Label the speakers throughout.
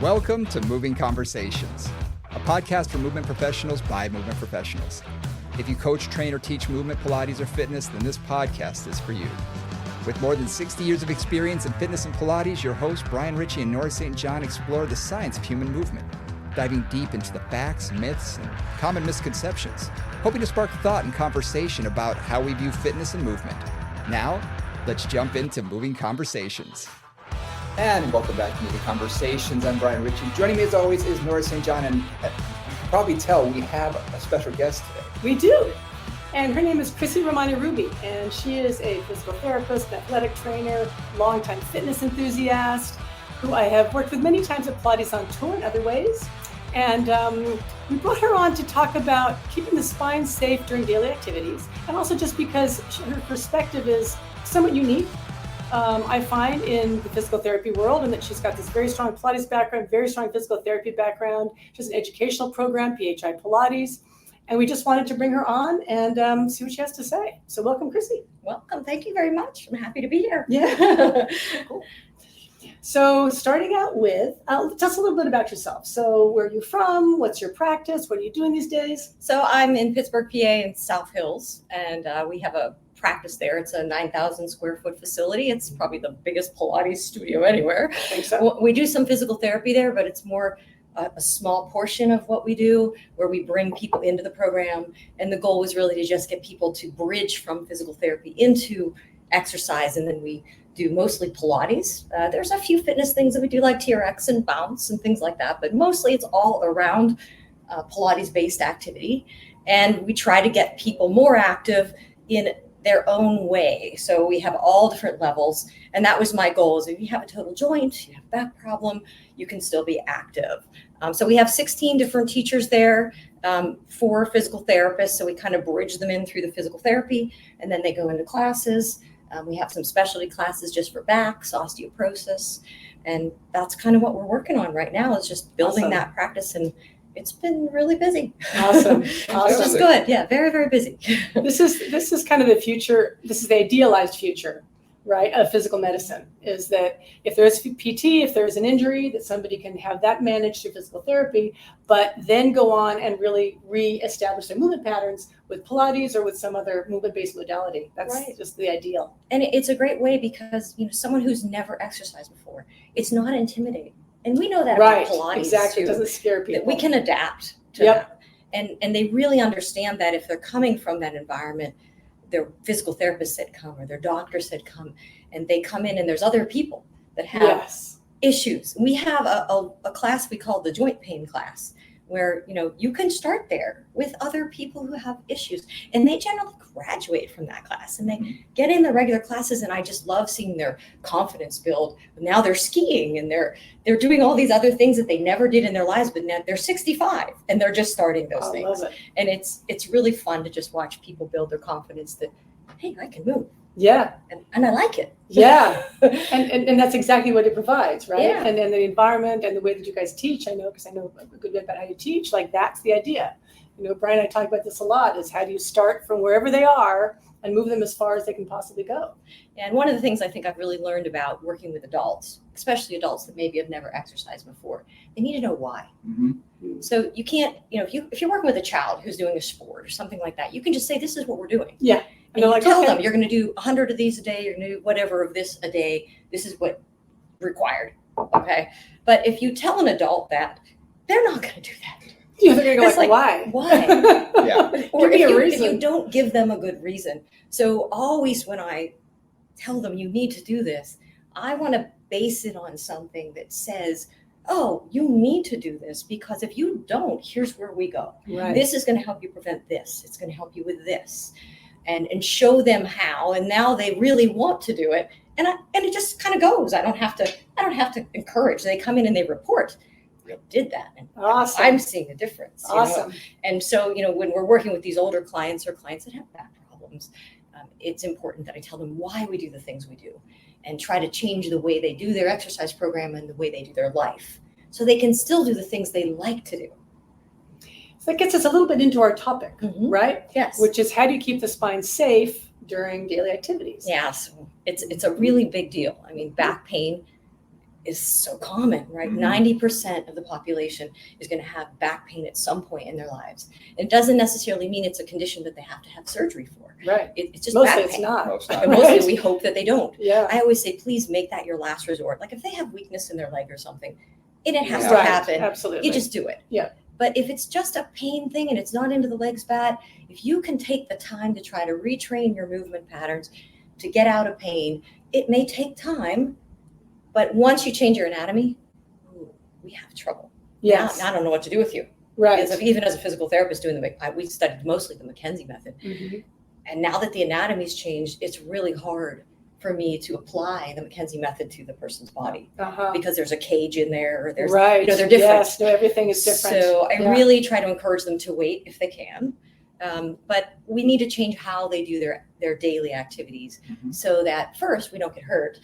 Speaker 1: Welcome to Moving Conversations, a podcast for movement professionals by movement professionals. If you coach, train, or teach movement, Pilates, or fitness, then this podcast is for you. With more than 60 years of experience in fitness and Pilates, your hosts Brian Ritchie and Nora St. John explore the science of human movement, diving deep into the facts, myths, and common misconceptions, hoping to spark thought and conversation about how we view fitness and movement. Now, let's jump into Moving Conversations. And welcome back to Moving Conversations. I'm Brian Ritchie. Joining me as always is Nora St. John, and you can probably tell we have a special guest today.
Speaker 2: We do. And her name is Chrissy Romani-Ruby, and she is a physical therapist, athletic trainer, longtime fitness enthusiast, who I have worked with many times at Pilates on tour and other ways. And we brought her on to talk about keeping the spine safe during daily activities, and also just because her perspective is somewhat unique, I find, in the physical therapy world, and that she's got this very strong Pilates background, very strong physical therapy background. She has an educational program, PHI Pilates, and we just wanted to bring her on and see what she has to say. So welcome, Chrissy.
Speaker 3: Welcome. Thank you very much. I'm happy to be here.
Speaker 2: Yeah. Cool. So starting out with, tell us a little bit about yourself. So where are you from? What's your practice? What are you doing these days?
Speaker 3: So I'm in Pittsburgh, PA in South Hills, and we have a practice there. It's a 9,000 square foot facility. It's probably the biggest Pilates studio anywhere.
Speaker 2: I think so.
Speaker 3: We do some physical therapy there, but it's more a small portion of what we do, where we bring people into the program. And the goal was really to just get people to bridge from physical therapy into exercise. And then we do mostly Pilates. There's a few fitness things that we do, like TRX and bounce and things like that, but mostly it's all around Pilates-based activity. And we try to get people more active in their own way. So we have all different levels. And that was my goal, is if you have a total joint, you have a back problem, you can still be active. So we have 16 different teachers there, 4 physical therapists. So we kind of bridge them in through the physical therapy, and then they go into classes. We have some specialty classes just for backs, osteoporosis. And that's kind of what we're working on right now, is just building that practice. And it's been really busy.
Speaker 2: Awesome.
Speaker 3: Which is good. Yeah, very, very busy.
Speaker 2: This is kind of the future. This is the idealized future, right, of physical medicine, is that if there's PT, if there's an injury, that somebody can have that managed through physical therapy, but then go on and really reestablish their movement patterns with Pilates or with some other movement-based modality. That's right. Just the ideal.
Speaker 3: And it's a great way because, someone who's never exercised before, it's not intimidating. And we know that
Speaker 2: right.
Speaker 3: about Pilates,
Speaker 2: exactly.
Speaker 3: too.
Speaker 2: It doesn't scare people.
Speaker 3: That we can adapt to that. And they really understand that if they're coming from that environment, their physical therapist said come, or their doctor said come, and they come in and there's other people that have issues. We have a class we call the joint pain class, where you can start there with other people who have issues, and they generally graduate from that class and they get in the regular classes. And I just love seeing their confidence build. Now they're skiing and they're doing all these other things that they never did in their lives, but now they're 65 and they're just starting those things.
Speaker 2: Love it.
Speaker 3: And it's really fun to just watch people build their confidence that, hey, I can move.
Speaker 2: Yeah.
Speaker 3: And I like it.
Speaker 2: Yeah. and that's exactly what it provides, right?
Speaker 3: Yeah.
Speaker 2: And then the environment and the way that you guys teach, I know, because I know a good bit about how you teach, like that's the idea. Brian and I talk about this a lot, is how do you start from wherever they are and move them as far as they can possibly go. And
Speaker 3: one of the things I think I've really learned about working with adults, especially adults that maybe have never exercised before, they need to know why. Mm-hmm. So you can't, if you're working with a child who's doing a sport or something like that, you can just say, this is what we're doing.
Speaker 2: Yeah.
Speaker 3: And you tell them you're going to do 100 of these a day, you're going to do whatever of this a day. This is what required. Okay. But if you tell an adult that, they're not going to do that.
Speaker 2: They're going to go like, why?
Speaker 3: Why?
Speaker 1: Yeah.
Speaker 3: Or if you don't give them a good reason. So always when I tell them you need to do this, I want to base it on something that says, oh, you need to do this, because if you don't, here's where we go.
Speaker 2: Right.
Speaker 3: This is going to help you prevent this. It's going to help you with this. And show them how, and now they really want to do it, and it just kind of goes. I don't have to encourage. They come in and they report, I did that, and
Speaker 2: awesome.
Speaker 3: I'm seeing a difference.
Speaker 2: Awesome.
Speaker 3: And so when we're working with these older clients or clients that have back problems, it's important that I tell them why we do the things we do, and try to change the way they do their exercise program and the way they do their life, so they can still do the things they like to do.
Speaker 2: So that gets us a little bit into our topic, right?
Speaker 3: Yes.
Speaker 2: Which is, how do you keep the spine safe during daily activities?
Speaker 3: Yes. It's a really big deal. I mean, back pain is so common, right? 90% of the population is going to have back pain at some point in their lives. It doesn't necessarily mean it's a condition that they have to have surgery for.
Speaker 2: Right.
Speaker 3: It's just
Speaker 2: Mostly
Speaker 3: back
Speaker 2: it's
Speaker 3: pain.
Speaker 2: not.
Speaker 3: And mostly we hope that they don't.
Speaker 2: Yeah.
Speaker 3: I always say, please make that your last resort. Like if they have weakness in their leg or something, and it has to
Speaker 2: Right.
Speaker 3: happen,
Speaker 2: Absolutely.
Speaker 3: you just do it.
Speaker 2: Yeah.
Speaker 3: But if it's just a pain thing and it's not into the legs bad, if you can take the time to try to retrain your movement patterns to get out of pain, it may take time, but once you change your anatomy, we have trouble.
Speaker 2: Yes.
Speaker 3: Now I don't know what to do with you.
Speaker 2: Right.
Speaker 3: Even as a physical therapist we studied mostly the McKenzie method.
Speaker 2: Mhm.
Speaker 3: And now that the anatomy's changed, it's really hard for me to apply the McKenzie method to the person's body because there's a cage in there, or there's,
Speaker 2: right.
Speaker 3: they're different.
Speaker 2: Yes, no, everything is different.
Speaker 3: So I really try to encourage them to wait if they can. But we need to change how they do their daily activities so that first, we don't get hurt.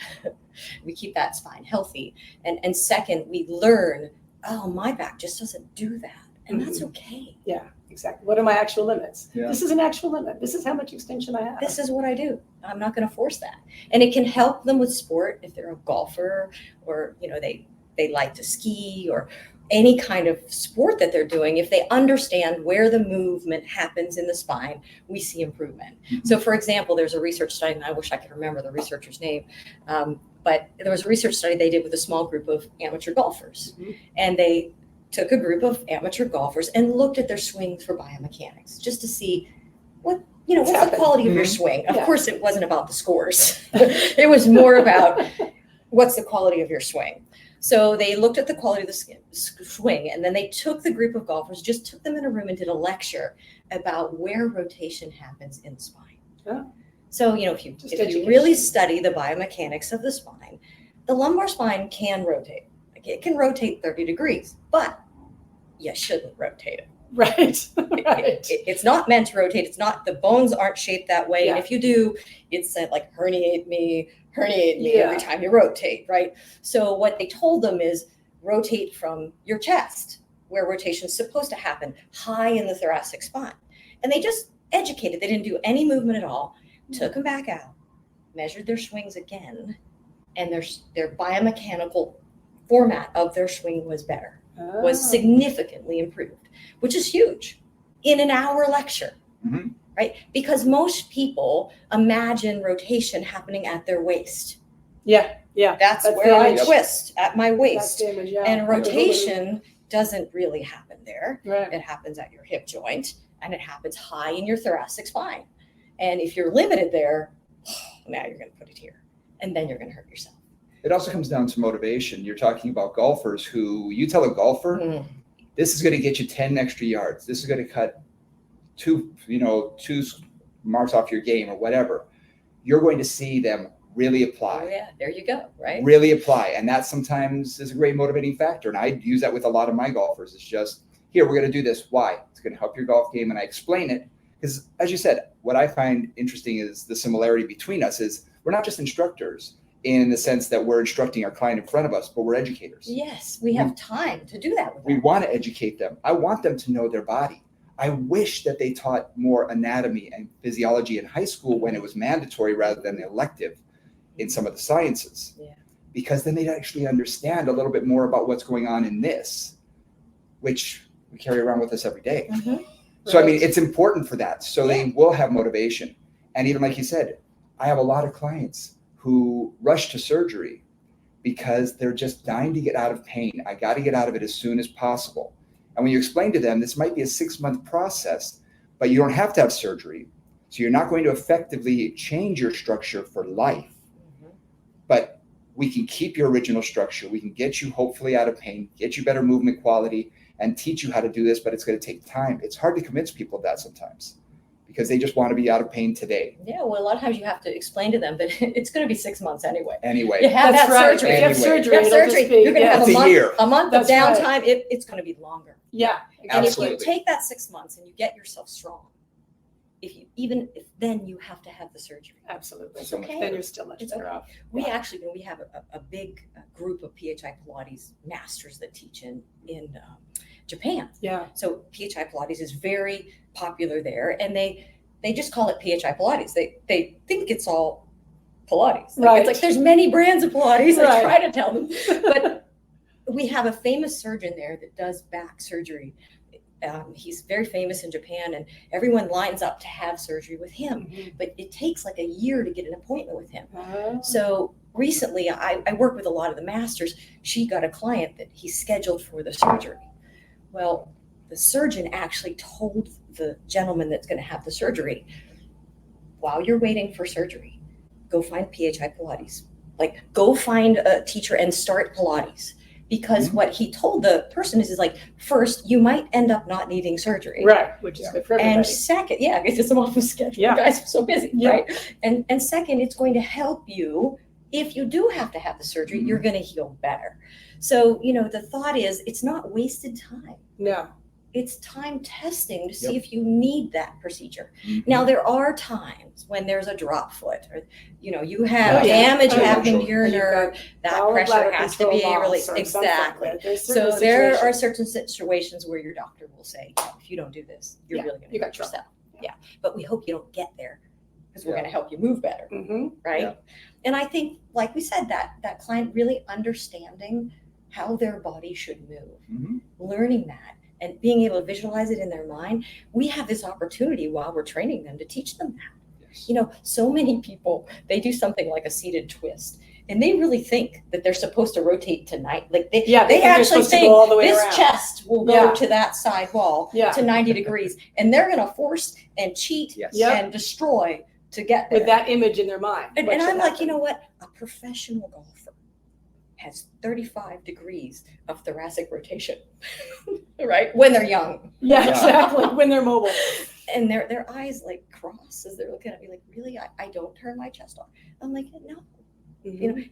Speaker 3: We keep that spine healthy. And second, we learn, oh, my back just doesn't do that. And that's okay.
Speaker 2: Yeah, exactly. What are my actual limits?
Speaker 1: Yeah.
Speaker 2: This is an actual limit. This is how much extension I have.
Speaker 3: This is what I do. I'm not going to force that. And it can help them with sport if they're a golfer, or, they like to ski, or any kind of sport that they're doing. If they understand where the movement happens in the spine, we see improvement. So for example, there's a research study, and I wish I could remember the researcher's name, but there was a research study they did with a small group of amateur golfers. And they took a group of amateur golfers and looked at their swings for biomechanics, just to see what's the quality of your swing. Of course, it wasn't about the scores. It was more about what's the quality of your swing. So they looked at the quality of the swing, and then they took the group of golfers, just took them in a room and did a lecture about where rotation happens in the spine.
Speaker 2: Oh.
Speaker 3: So, if you really study the biomechanics of the spine, the lumbar spine can rotate. It can rotate 30 degrees, but you shouldn't rotate it.
Speaker 2: Right.
Speaker 3: It's not meant to rotate. It's not, the bones aren't shaped that way. And if you do, it's like herniate me every time you rotate, right? So what they told them is rotate from your chest, where rotation is supposed to happen, high in the thoracic spine. And they just educated. They didn't do any movement at all, took them back out, measured their swings again, and their biomechanical format of their swing was better, was significantly improved, which is huge in an hour lecture, right? Because most people imagine rotation happening at their waist.
Speaker 2: Yeah.
Speaker 3: That's where I twist, at my waist.
Speaker 2: That's the image,
Speaker 3: And rotation doesn't really happen there.
Speaker 2: Right.
Speaker 3: It happens at your hip joint, and it happens high in your thoracic spine. And if you're limited there, now you're going to put it here, and then you're going to hurt yourself.
Speaker 1: It also comes down to motivation. You're talking about golfers who, you tell a golfer, this is going to get you 10 extra yards. This is going to cut two marks off your game or whatever. You're going to see them really apply.
Speaker 3: Oh yeah, there you go, right?
Speaker 1: Really apply. And that sometimes is a great motivating factor. And I use that with a lot of my golfers. It's just, here, we're going to do this. Why? It's going to help your golf game. And I explain it because, as you said, what I find interesting is the similarity between us is we're not just instructors in the sense that we're instructing our client in front of us, but we're educators.
Speaker 3: Yes, we have time to do that with them.
Speaker 1: We want to educate them. I want them to know their body. I wish that they taught more anatomy and physiology in high school when it was mandatory rather than elective in some of the sciences.
Speaker 3: Yeah.
Speaker 1: Because then they'd actually understand a little bit more about what's going on in this, which we carry around with us every day. So, I mean, it's important for that. So they will have motivation. And even like you said, I have a lot of clients who rush to surgery because they're just dying to get out of pain. I got to get out of it as soon as possible. And when you explain to them, this might be a 6-month process, but you don't have to have surgery. So you're not going to effectively change your structure for life. But we can keep your original structure. We can get you hopefully out of pain, get you better movement quality, and teach you how to do this, but it's going to take time. It's hard to convince people of that sometimes because they just want to be out of pain today.
Speaker 3: Yeah, well, a lot of times you have to explain to them that it's going to be 6 months anyway.
Speaker 1: Anyway.
Speaker 3: You have that surgery.
Speaker 2: If you have surgery,
Speaker 3: you're going to have a month of
Speaker 2: That's
Speaker 3: downtime. It's going to be longer.
Speaker 2: Yeah.
Speaker 3: And
Speaker 1: Absolutely.
Speaker 3: if you take that 6 months and you get yourself strong, if then you have to have the surgery.
Speaker 2: Absolutely.
Speaker 3: It's okay.
Speaker 2: Then you're still much
Speaker 3: It's
Speaker 2: better
Speaker 3: okay.
Speaker 2: off.
Speaker 3: We have a big group of PHI Pilates masters that teach in Japan.
Speaker 2: Yeah.
Speaker 3: So PHI Pilates is very popular there, and they just call it PHI Pilates. They think it's all Pilates.
Speaker 2: Right.
Speaker 3: It's like there's many brands of Pilates.
Speaker 2: Right.
Speaker 3: I try to tell them, but we have a famous surgeon there that does back surgery. He's very famous in Japan, and everyone lines up to have surgery with him. But it takes like a year to get an appointment with him. So recently, I work with a lot of the masters. She got a client that he's scheduled for the surgery. Well, the surgeon actually told the gentleman that's going to have the surgery, while you're waiting for surgery, go find PHI Pilates. Like, go find a teacher and start Pilates. Because what he told the person is like, first, you might end up not needing surgery.
Speaker 2: Right, which is good for everybody.
Speaker 3: And second, it gets them off the schedule. You guys are so busy, right? And second, it's going to help you. If you do have to have the surgery, you're going to heal better. So, the thought is, it's not wasted time.
Speaker 2: No.
Speaker 3: It's time testing to see if you need that procedure. Now, there are times when there's a drop foot, or you have damage happening to your nerve. That pressure has to be released. Exactly. So there are certain situations where your doctor will say, if you don't do this, you're really going to hurt yourself. Yeah, but we hope you don't get there, because we're going to help you move better, right? Yeah. And I think, like we said, that client really understanding how their body should move, learning that, and being able to visualize it in their mind. We have this opportunity while we're training them to teach them that. Yes. So many people, they do something like a seated twist, and they really think that they're supposed to rotate tonight. Like they actually think this around. Chest will go to that side wall to 90 degrees, and they're going to force and cheat and destroy to get there.
Speaker 2: With that image in their mind.
Speaker 3: And I'm like, you know what? A professional golfer has 35 degrees of thoracic rotation, right? When they're young.
Speaker 2: Yeah, exactly. When they're mobile.
Speaker 3: And their eyes like cross as they're looking at me like, really? I don't turn my chest off. I'm like, no.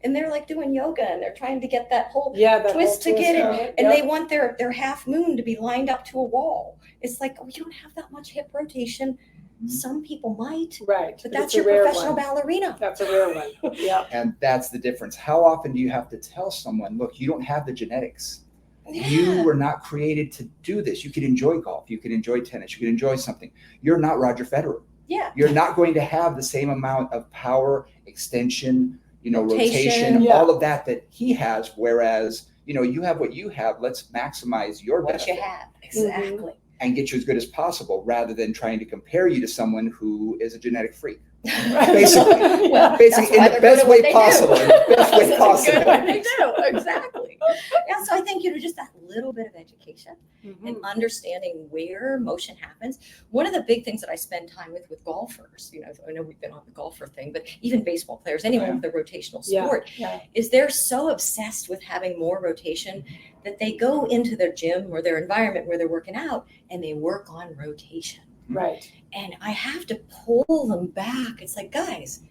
Speaker 3: And they're like doing yoga, and they're trying to get that whole twist to get it. And they want their half moon to be lined up to a wall. It's like, you don't have that much hip rotation. Some people might,
Speaker 2: right?
Speaker 3: But that's your professional ballerina.
Speaker 2: That's a rare one. Yeah.
Speaker 1: And that's the difference. How often do you have to tell someone, look, you don't have the genetics. You were not created to do this. You can enjoy golf. You can enjoy tennis. You can enjoy something. You're not Roger Federer.
Speaker 3: Yeah.
Speaker 1: You're not going to have the same amount of power, extension, rotation, all of that he has. Whereas, you have what you have. Let's maximize your benefit.
Speaker 3: What you have. Exactly.
Speaker 1: And get you as good as possible, rather than trying to compare you to someone who is a genetic freak. Basically, in the best way possible. In the best way possible.
Speaker 3: Good what they do. Exactly. Yeah. So I think just that little bit of education and understanding where motion happens. One of the big things that I spend time with golfers, I know we've been on the golfer thing, but even baseball players, anyone with a rotational sport, is they're so obsessed with having more rotation that they go into their gym or their environment where they're working out and they work on rotation.
Speaker 2: Right.
Speaker 3: And I have to pull them back. It's like, guys,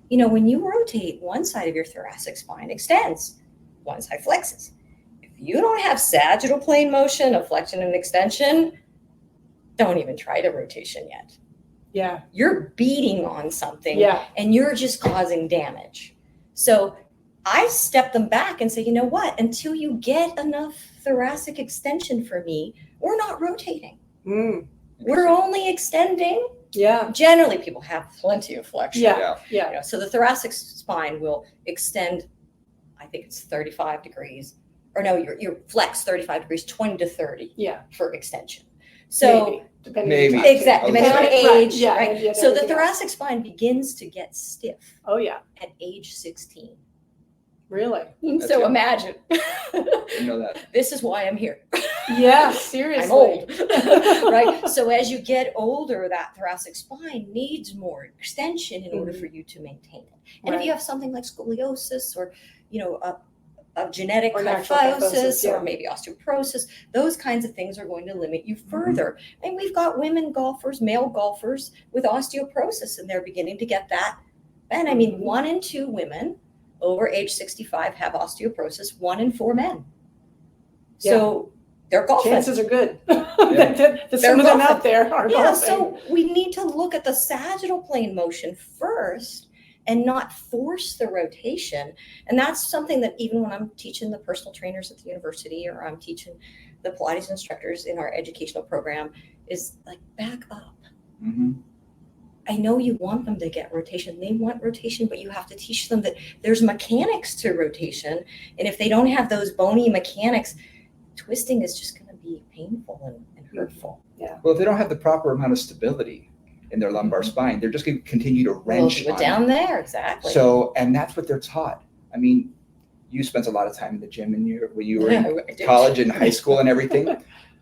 Speaker 3: when you rotate, one side of your thoracic spine extends, one side flexes. If you don't have sagittal plane motion of flexion and extension, don't even try the rotation yet.
Speaker 2: Yeah.
Speaker 3: You're beating on something and you're just causing damage. So I step them back and say, you know what? Until you get enough thoracic extension for me, we're not rotating. We're only extending.
Speaker 2: Yeah.
Speaker 3: Generally, people have plenty of flexion.
Speaker 2: Yeah.
Speaker 3: So the thoracic spine will extend, I think it's 35 degrees. Or no, you're flex 35 degrees, 20 to 30 for extension. So
Speaker 2: Maybe.
Speaker 3: Exactly, depending on age.
Speaker 2: Right?
Speaker 3: So the thoracic spine begins to get stiff.
Speaker 2: Oh, yeah.
Speaker 3: At age 16.
Speaker 2: Really?
Speaker 3: So imagine.
Speaker 1: I know that.
Speaker 3: This is why I'm here.
Speaker 2: Yeah, seriously.
Speaker 3: I'm old. Right? So as you get older, that thoracic spine needs more extension in order for you to maintain it. And if you have something like scoliosis or, a genetic kyphosis or maybe osteoporosis, those kinds of things are going to limit you further. And we've got women golfers, male golfers with osteoporosis, and they're beginning to get that. And 1 in 2 women over age 65 have osteoporosis, 1 in 4 men. So they're golfing.
Speaker 2: Chances are good. Some of them out there are golfing.
Speaker 3: So we need to look at the sagittal plane motion first and not force the rotation. And that's something that even when I'm teaching the personal trainers at the university or I'm teaching the Pilates instructors in our educational program is like, back up. I know you want them to get rotation. They want rotation, but you have to teach them that there's mechanics to rotation. And if they don't have those bony mechanics, twisting is just going to be painful and hurtful.
Speaker 2: Yeah.
Speaker 1: Well, if they don't have the proper amount of stability in their lumbar spine, they're just going to continue to wrench
Speaker 3: We'll do it down there. Exactly.
Speaker 1: So, and that's what they're taught. I mean, you spent a lot of time in the gym when you were in college and high school and everything.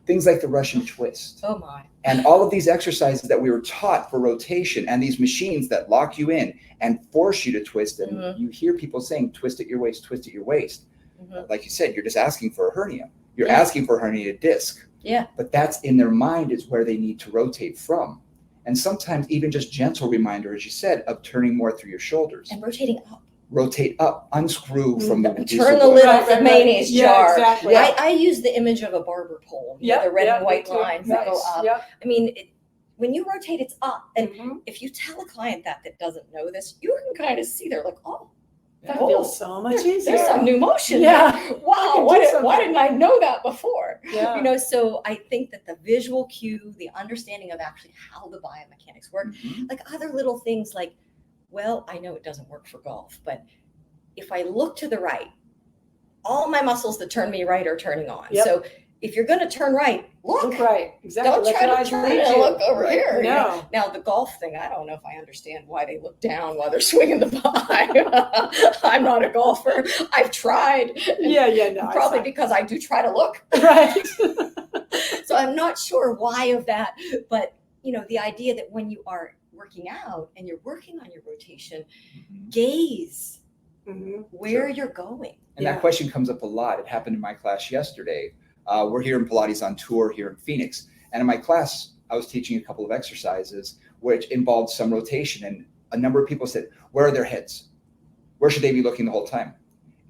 Speaker 1: Things like the Russian twist.
Speaker 3: Oh my.
Speaker 1: And all of these exercises that we were taught for rotation and these machines that lock you in and force you to twist. And you hear people saying, twist at your waist, twist at your waist. Like you said, you're just asking for a hernia. You're asking for a herniated disc.
Speaker 3: Yeah.
Speaker 1: But that's in their mind is where they need to rotate from. And sometimes even just gentle reminder, as you said, of turning more through your shoulders.
Speaker 3: And rotating up.
Speaker 1: Rotate up, unscrew from the
Speaker 3: turn the lid off the mayonnaise jar.
Speaker 2: Exactly.
Speaker 3: I use the image of a barber pole, the red and white lines that go up. I mean, when you rotate, it's up. And if you tell a client that doesn't know this, you can kind of see they're like, oh,
Speaker 2: that feels so much easier.
Speaker 3: There's some new motion.
Speaker 2: Yeah.
Speaker 3: Wow. Why didn't I know that before?
Speaker 2: Yeah.
Speaker 3: You know, so I think that the visual cue, the understanding of actually how the biomechanics work, like other little things like, well, I know it doesn't work for golf, but if I look to the right, all my muscles that turn me right are turning on. So if you're going to turn right, look
Speaker 2: right. Exactly.
Speaker 3: Don't try to turn and look over here.
Speaker 2: No.
Speaker 3: You know? Now the golf thing, I don't know if I understand why they look down while they're swinging the ball. I'm not a golfer. I've tried.
Speaker 2: No.
Speaker 3: Probably because I do try to look.
Speaker 2: Right.
Speaker 3: So I'm not sure why of that, but you know, the idea that when you are working out and you're working on your rotation, gaze where you're going.
Speaker 1: And that question comes up a lot. It happened in my class yesterday. We're here in Pilates on tour here in Phoenix. And in my class, I was teaching a couple of exercises which involved some rotation. And a number of people said, where are their heads? Where should they be looking the whole time?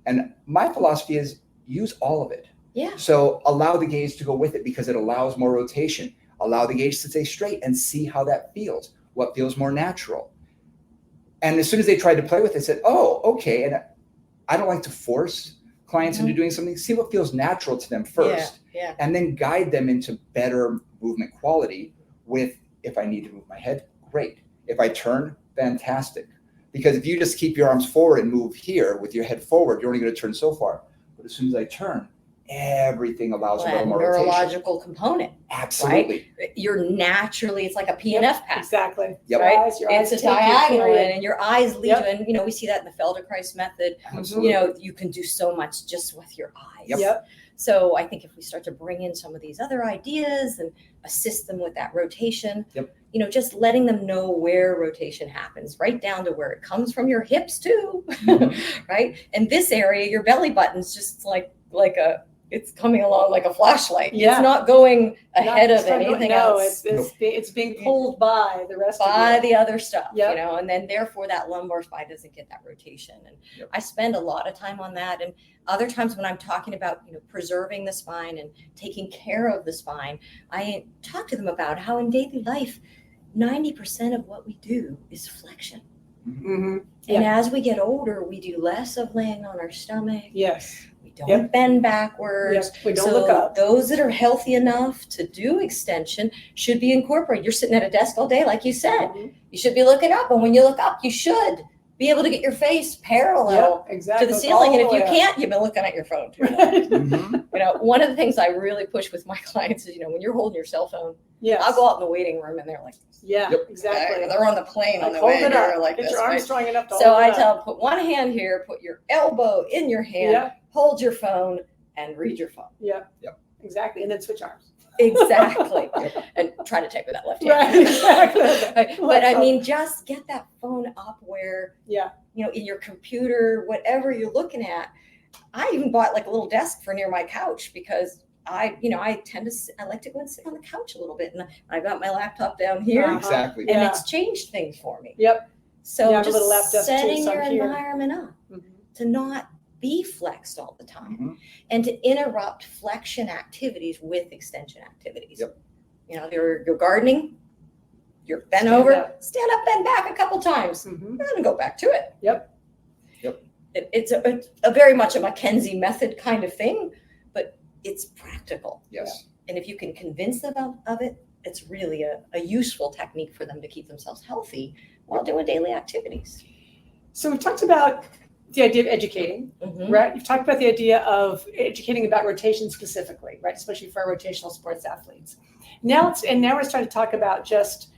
Speaker 1: And my philosophy is use all of it.
Speaker 3: Yeah.
Speaker 1: So allow the gaze to go with it because it allows more rotation. Allow the gaze to stay straight and see how that feels. What feels more natural. And as soon as they tried to play with it, they said, oh, okay. And I don't like to force clients into doing something. See what feels natural to them first. And then guide them into better movement quality with, if I need to move my head, great. If I turn, fantastic. Because if you just keep your arms forward and move here with your head forward, you're only going to turn so far. But as soon as I turn, everything allows a little more
Speaker 3: neurological rotation. Component.
Speaker 1: Absolutely.
Speaker 3: Right? You're naturally, it's like a PNF path.
Speaker 2: Exactly.
Speaker 3: Right?
Speaker 2: Your eyes
Speaker 3: it's a diagonal
Speaker 2: you
Speaker 3: and your eyes lead you. And, you know, we see that in the Feldenkrais method.
Speaker 1: Absolutely.
Speaker 3: You know, you can do so much just with your eyes.
Speaker 2: Yep.
Speaker 3: So I think if we start to bring in some of these other ideas and assist them with that rotation, you know, just letting them know where rotation happens, right down to where it comes from your hips too, right? And this area, your belly button's just like it's coming along like a flashlight.
Speaker 2: Yeah.
Speaker 3: It's not going ahead of anything else.
Speaker 2: It's being pulled by the rest
Speaker 3: by
Speaker 2: of
Speaker 3: the other stuff, you know, and then therefore that lumbar spine doesn't get that rotation. And I spend a lot of time on that. And other times when I'm talking about, you know, preserving the spine and taking care of the spine, I talk to them about how in daily life, 90% of what we do is flexion. And as we get older, we do less of laying on our stomach.
Speaker 2: Yes.
Speaker 3: We don't bend backwards.
Speaker 2: We don't look up.
Speaker 3: Those that are healthy enough to do extension should be incorporated. You're sitting at a desk all day, like you said. You should be looking up. And when you look up, you should be able to get your face parallel to the ceiling. And if you can't, you've been looking at your phone too. You know, one of the things I really push with my clients is, you know, when you're holding your cell phone, I'll go out in the waiting room and they're like,
Speaker 2: exactly.
Speaker 3: They're on the plane on the
Speaker 2: hold
Speaker 3: way.
Speaker 2: it up.
Speaker 3: Like
Speaker 2: Get
Speaker 3: this,
Speaker 2: your arms
Speaker 3: right?
Speaker 2: strong enough to
Speaker 3: So
Speaker 2: hold it
Speaker 3: I
Speaker 2: up.
Speaker 3: tell them, put one hand here, put your elbow in your hand, hold your phone, and read your phone.
Speaker 2: Exactly. And then switch arms.
Speaker 3: Exactly. And try to type with that left hand.
Speaker 2: Right, exactly.
Speaker 3: Right. But I mean, just get that phone up where, you know, in your computer, whatever you're looking at. I even bought like a little desk for near my couch because I like to go and sit on the couch a little bit. And I got my laptop down here.
Speaker 1: Exactly.
Speaker 3: And it's changed things for me. So
Speaker 2: just
Speaker 3: just
Speaker 2: lap desk
Speaker 3: setting
Speaker 2: too,
Speaker 3: your
Speaker 2: here.
Speaker 3: environment up to not be flexed all the time and to interrupt flexion activities with extension activities. You know, you're gardening, you're bent over, stand up, bend back a couple times, and then go back to it. It's a very much a Mackenzie method kind of thing, but it's practical. And if you can convince them of it, it's really a useful technique for them to keep themselves healthy while doing daily activities.
Speaker 2: So we've talked about the idea of educating, right? You've talked about the idea of educating about rotation specifically, right? Especially for our rotational sports athletes. Now we're starting to talk about just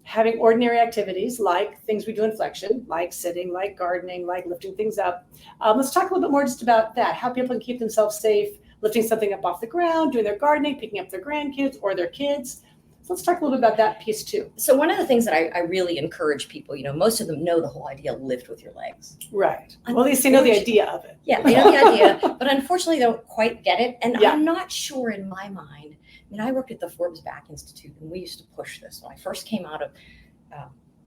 Speaker 2: having ordinary activities like things we do in flexion, like sitting, like gardening, like lifting things up. Let's talk a little bit more just about that, how people can keep themselves safe, lifting something up off the ground, doing their gardening, picking up their grandkids or their kids. So let's talk a little bit about that piece too.
Speaker 3: So one of the things that I really encourage people, most of them know the whole idea of lift with your legs.
Speaker 2: Right. Well, at least they know the idea of it.
Speaker 3: Yeah, they know the idea, but unfortunately they don't quite get it. And I'm not sure in my mind. I worked at the Forbes Back Institute, and we used to push this. When I first came out of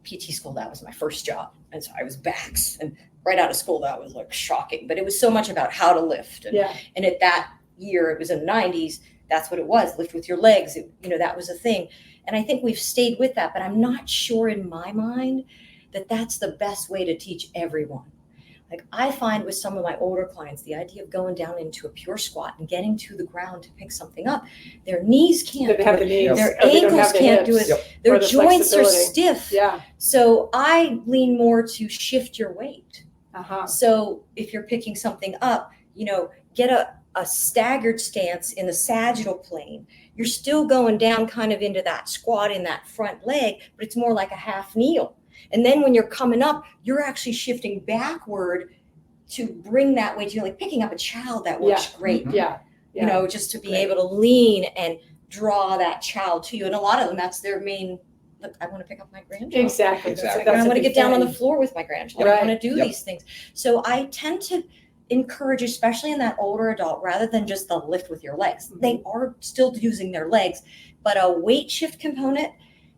Speaker 3: PT school, that was my first job. And so I was backs. And right out of school, that was like shocking. But it was so much about how to lift. And at that year, it was in the 90s, that's what it was, lift with your legs. That was a thing. And I think we've stayed with that, but I'm not sure in my mind that that's the best way to teach everyone. Like I find with some of my older clients, the idea of going down into a pure squat and getting to the ground to pick something up, their knees can't do it. Their ankles can't do it. Their joints are stiff. So I lean more to shift your weight. So if you're picking something up, get a staggered stance in the sagittal plane. You're still going down kind of into that squat in that front leg, but it's more like a half kneel. And then when you're coming up, you're actually shifting backward to bring that weight. You're like picking up a child, that works great. Just to be able to lean and draw that child to you. And a lot of them, that's their main, look, I want to pick up my grandchild.
Speaker 2: Exactly.
Speaker 3: I want to get down on the floor with my grandchild. I want to do these things. So I tend to encourage, especially in that older adult, rather than just the lift with your legs. They are still using their legs, but a weight shift component,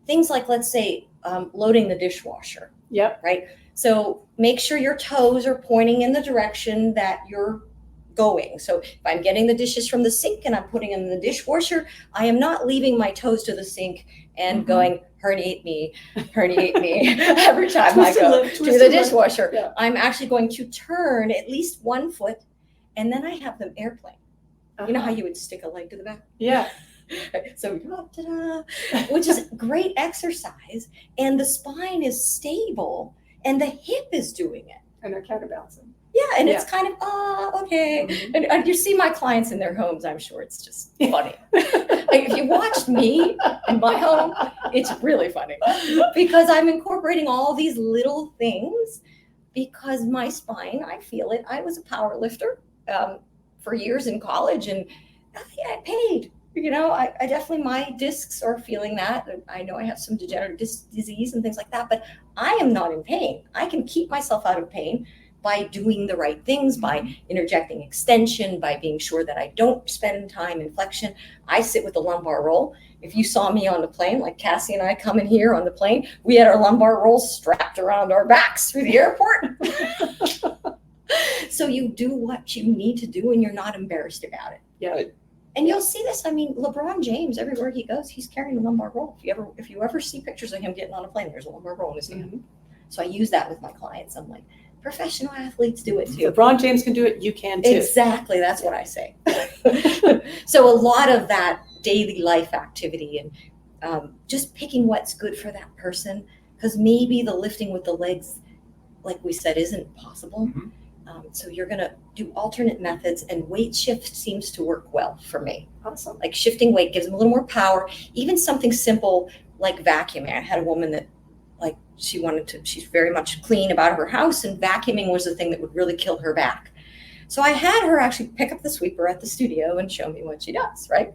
Speaker 3: things like, let's say, loading the dishwasher. Right. So make sure your toes are pointing in the direction that you're going. So if I'm getting the dishes from the sink and I'm putting them in the dishwasher, I am not leaving my toes to the sink and going, herniate me every time I go to the dishwasher. I'm actually going to turn at least one foot, and then I have them airplane. You know how you would stick a leg to the back? So which is great exercise, and the spine is stable and the hip is doing it.
Speaker 2: And they're counterbalancing.
Speaker 3: And it's kind of, okay. And you see my clients in their homes, I'm sure it's just funny. Like if you watched me in my home, it's really funny because I'm incorporating all these little things because my spine, I feel it. I was a power lifter for years in college, and I paid. I definitely, my discs are feeling that. I know I have some degenerative disc disease and things like that, but I am not in pain. I can keep myself out of pain by doing the right things, by interjecting extension, by being sure that I don't spend time in flexion. I sit with the lumbar roll. If you saw me on the plane, like Cassie and I coming here on the plane, we had our lumbar rolls strapped around our backs through the airport. So you do what you need to do and you're not embarrassed about it. And you'll see this. I mean, LeBron James, everywhere he goes, he's carrying a lumbar roll. If you ever see pictures of him getting on a plane, there's a lumbar roll in his hand. So I use that with my clients. I'm like, professional athletes do it too.
Speaker 2: LeBron James can do it. You can too.
Speaker 3: Exactly. That's what I say. So a lot of that daily life activity and just picking what's good for that person, because maybe the lifting with the legs, like we said, isn't possible. So you're going to do alternate methods, and weight shift seems to work well for me.
Speaker 2: Awesome.
Speaker 3: Like shifting weight gives them a little more power. Even something simple like vacuuming. I had a woman that she's very much clean about her house, and vacuuming was the thing that would really kill her back. So I had her actually pick up the sweeper at the studio and show me what she does, right?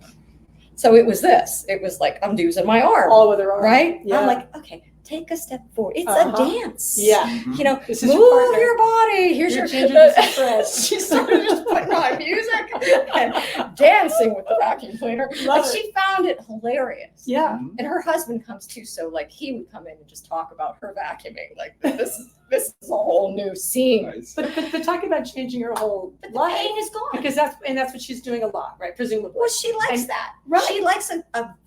Speaker 3: So it was like undoes in my arm.
Speaker 2: All with her arm.
Speaker 3: Right?
Speaker 2: Yeah.
Speaker 3: I'm like, okay, take a step forward. It's a dance.
Speaker 2: This is
Speaker 3: move your body. Here's your
Speaker 2: She
Speaker 3: started just putting on music and dancing with the vacuum cleaner.
Speaker 2: Love it.
Speaker 3: She found it hilarious.
Speaker 2: And
Speaker 3: her husband comes too, so like he would come in and just talk about her vacuuming. Like this is a whole new scene.
Speaker 1: Nice.
Speaker 2: But talking about changing your whole life,
Speaker 3: the pain is gone.
Speaker 2: because that's what she's doing a lot, right? Presumably.
Speaker 3: Well, she likes that.
Speaker 2: Right.
Speaker 3: She likes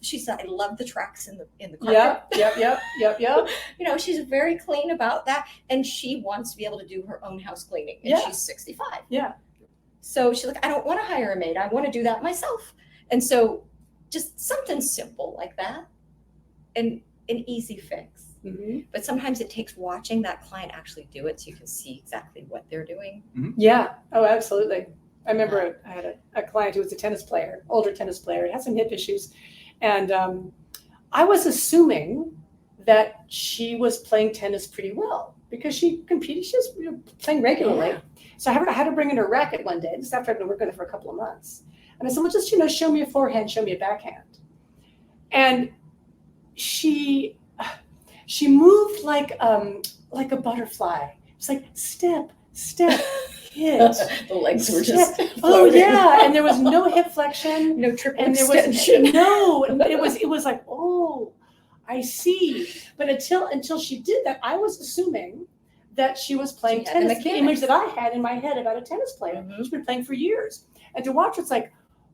Speaker 3: she said, I love the tracks in the carpet.
Speaker 2: Yep.
Speaker 3: She's very clean about that, and she wants to be able to do her own house cleaning, and she's 65. So she's like, I don't want to hire a maid. I want to do that myself. And so just something simple like that an easy fix.
Speaker 2: Mm-hmm.
Speaker 3: But sometimes it takes watching that client actually do it so you can see exactly what they're doing.
Speaker 2: Yeah. Oh, absolutely. I remember I had a client who was a tennis player, older tennis player, had some hip issues. And I was assuming that she was playing tennis pretty well because she competed. She was playing regularly.
Speaker 3: Yeah.
Speaker 2: So I had to bring in her racket one day, just after I'd been working with her for a couple of months. And I said, well, just, show me a forehand, show me a backhand. And she moved like a butterfly. It's like step, hit.
Speaker 3: The legs were
Speaker 2: step.
Speaker 3: just
Speaker 2: Oh
Speaker 3: floating.
Speaker 2: yeah, and there was no hip flexion,
Speaker 3: No triple
Speaker 2: and there
Speaker 3: extension.
Speaker 2: was no. It was like, oh, I see. But until she did that, I was assuming that she was playing
Speaker 3: She had the
Speaker 2: tennis. The image that I had in my head about a tennis player.
Speaker 3: Mhm.
Speaker 2: She's been playing for years, and to watch it's like,